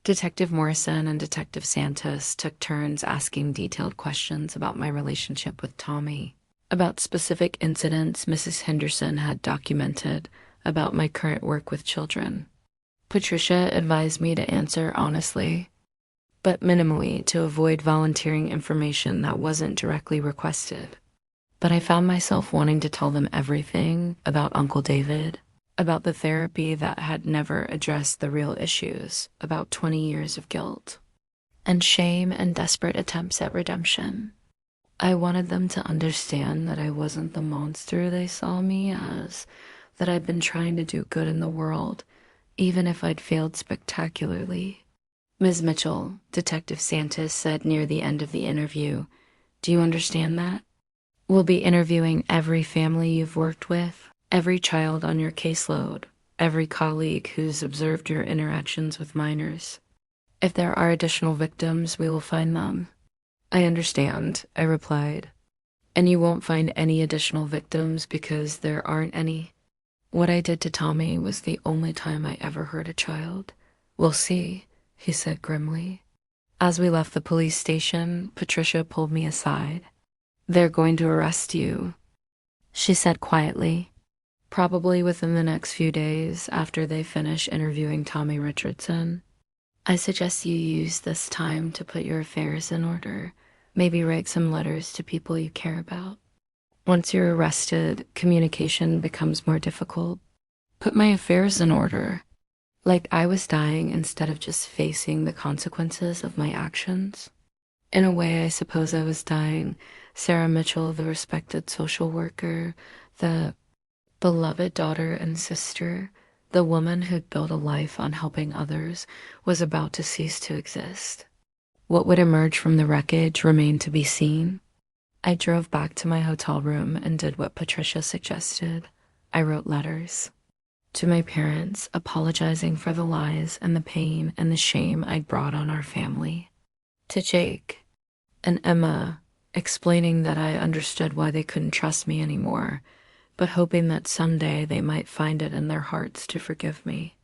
Detective Morrison and Detective Santos took turns asking detailed questions about my relationship with Tommy, about specific incidents Mrs. Henderson had documented, about my current work with children. Patricia advised me to answer honestly, but minimally, to avoid volunteering information that wasn't directly requested. But I found myself wanting to tell them everything about Uncle David, about the therapy that had never addressed the real issues, about 20 years of guilt, and shame and desperate attempts at redemption. I wanted them to understand that I wasn't the monster they saw me as, that I'd been trying to do good in the world, even if I'd failed spectacularly. Ms. Mitchell, Detective Santos said near the end of the interview, do you understand that? We'll be interviewing every family you've worked with, every child on your caseload, every colleague who's observed your interactions with minors. If there are additional victims, we will find them. I understand, I replied. And you won't find any additional victims because there aren't any. What I did to Tommy was the only time I ever hurt a child. We'll see, he said grimly. As we left the police station, Patricia pulled me aside. They're going to arrest you, she said quietly. Probably within the next few days after they finish interviewing Tommy Richardson. I suggest you use this time to put your affairs in order. Maybe write some letters to people you care about. Once you're arrested, communication becomes more difficult. Put my affairs in order. Like I was dying instead of just facing the consequences of my actions. In a way, I suppose I was dying. Sarah Mitchell, the respected social worker, the beloved daughter and sister, the woman who'd built a life on helping others, was about to cease to exist. What would emerge from the wreckage remained to be seen. I drove back to my hotel room and did what Patricia suggested. I wrote letters to my parents, apologizing for the lies and the pain and the shame I'd brought on our family. To Jake and Emma, explaining that I understood why they couldn't trust me anymore, but hoping that someday they might find it in their hearts to forgive me.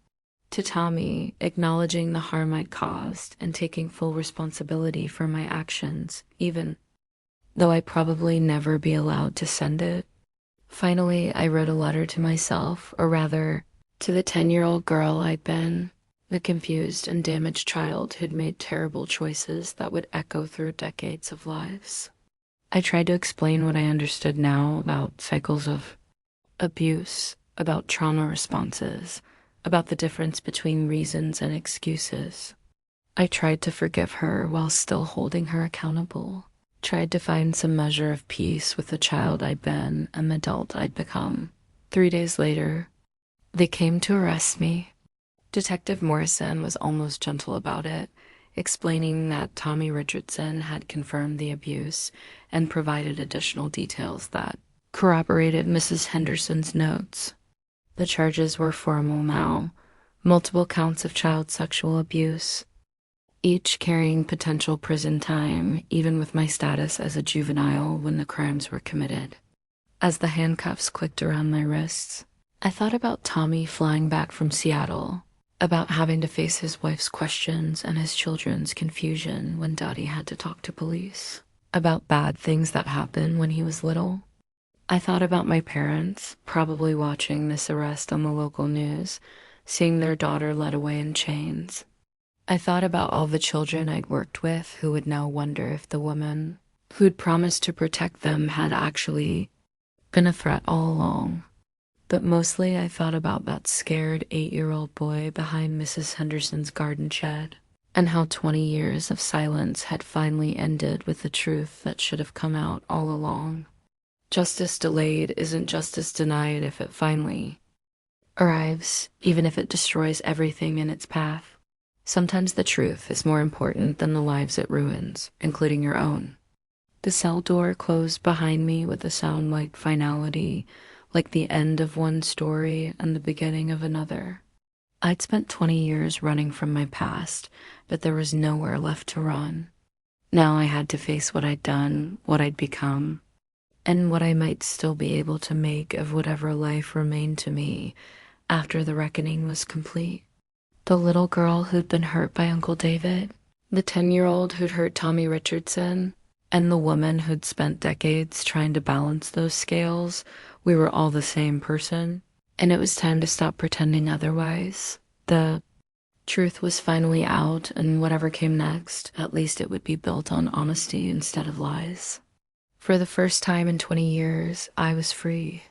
To Tommy, acknowledging the harm I'd caused and taking full responsibility for my actions, even though I'd probably never be allowed to send it. Finally, I wrote a letter to myself, or rather, to the 10-year-old girl I'd been, the confused and damaged child who'd made terrible choices that would echo through decades of lives. I tried to explain what I understood now about cycles of abuse, about trauma responses, about the difference between reasons and excuses. I tried to forgive her while still holding her accountable. Tried to find some measure of peace with the child I'd been and the adult I'd become. 3 days later, they came to arrest me. Detective Morrison was almost gentle about it, explaining that Tommy Richardson had confirmed the abuse and provided additional details that corroborated Mrs. Henderson's notes. The charges were formal now, multiple counts of child sexual abuse, each carrying potential prison time, even with my status as a juvenile when the crimes were committed. As the handcuffs clicked around my wrists, I thought about Tommy flying back from Seattle, about having to face his wife's questions and his children's confusion when Daddy had to talk to police, about bad things that happened when he was little. I thought about my parents, probably watching this arrest on the local news, seeing their daughter led away in chains. I thought about all the children I'd worked with who would now wonder if the woman who'd promised to protect them had actually been a threat all along. But mostly I thought about that scared 8-year-old boy behind Mrs. Henderson's garden shed, and how 20 years of silence had finally ended with the truth that should have come out all along. Justice delayed isn't justice denied if it finally arrives, even if it destroys everything in its path. Sometimes the truth is more important than the lives it ruins, including your own. The cell door closed behind me with a sound like finality, like the end of one story and the beginning of another. I'd spent 20 years running from my past, but there was nowhere left to run. Now I had to face what I'd done, what I'd become, and what I might still be able to make of whatever life remained to me after the reckoning was complete. The little girl who'd been hurt by Uncle David, the 10-year-old who'd hurt Tommy Richardson, and the woman who'd spent decades trying to balance those scales, we were all the same person, and it was time to stop pretending otherwise. The truth was finally out, and whatever came next, at least it would be built on honesty instead of lies. For the first time in 20 years, I was free.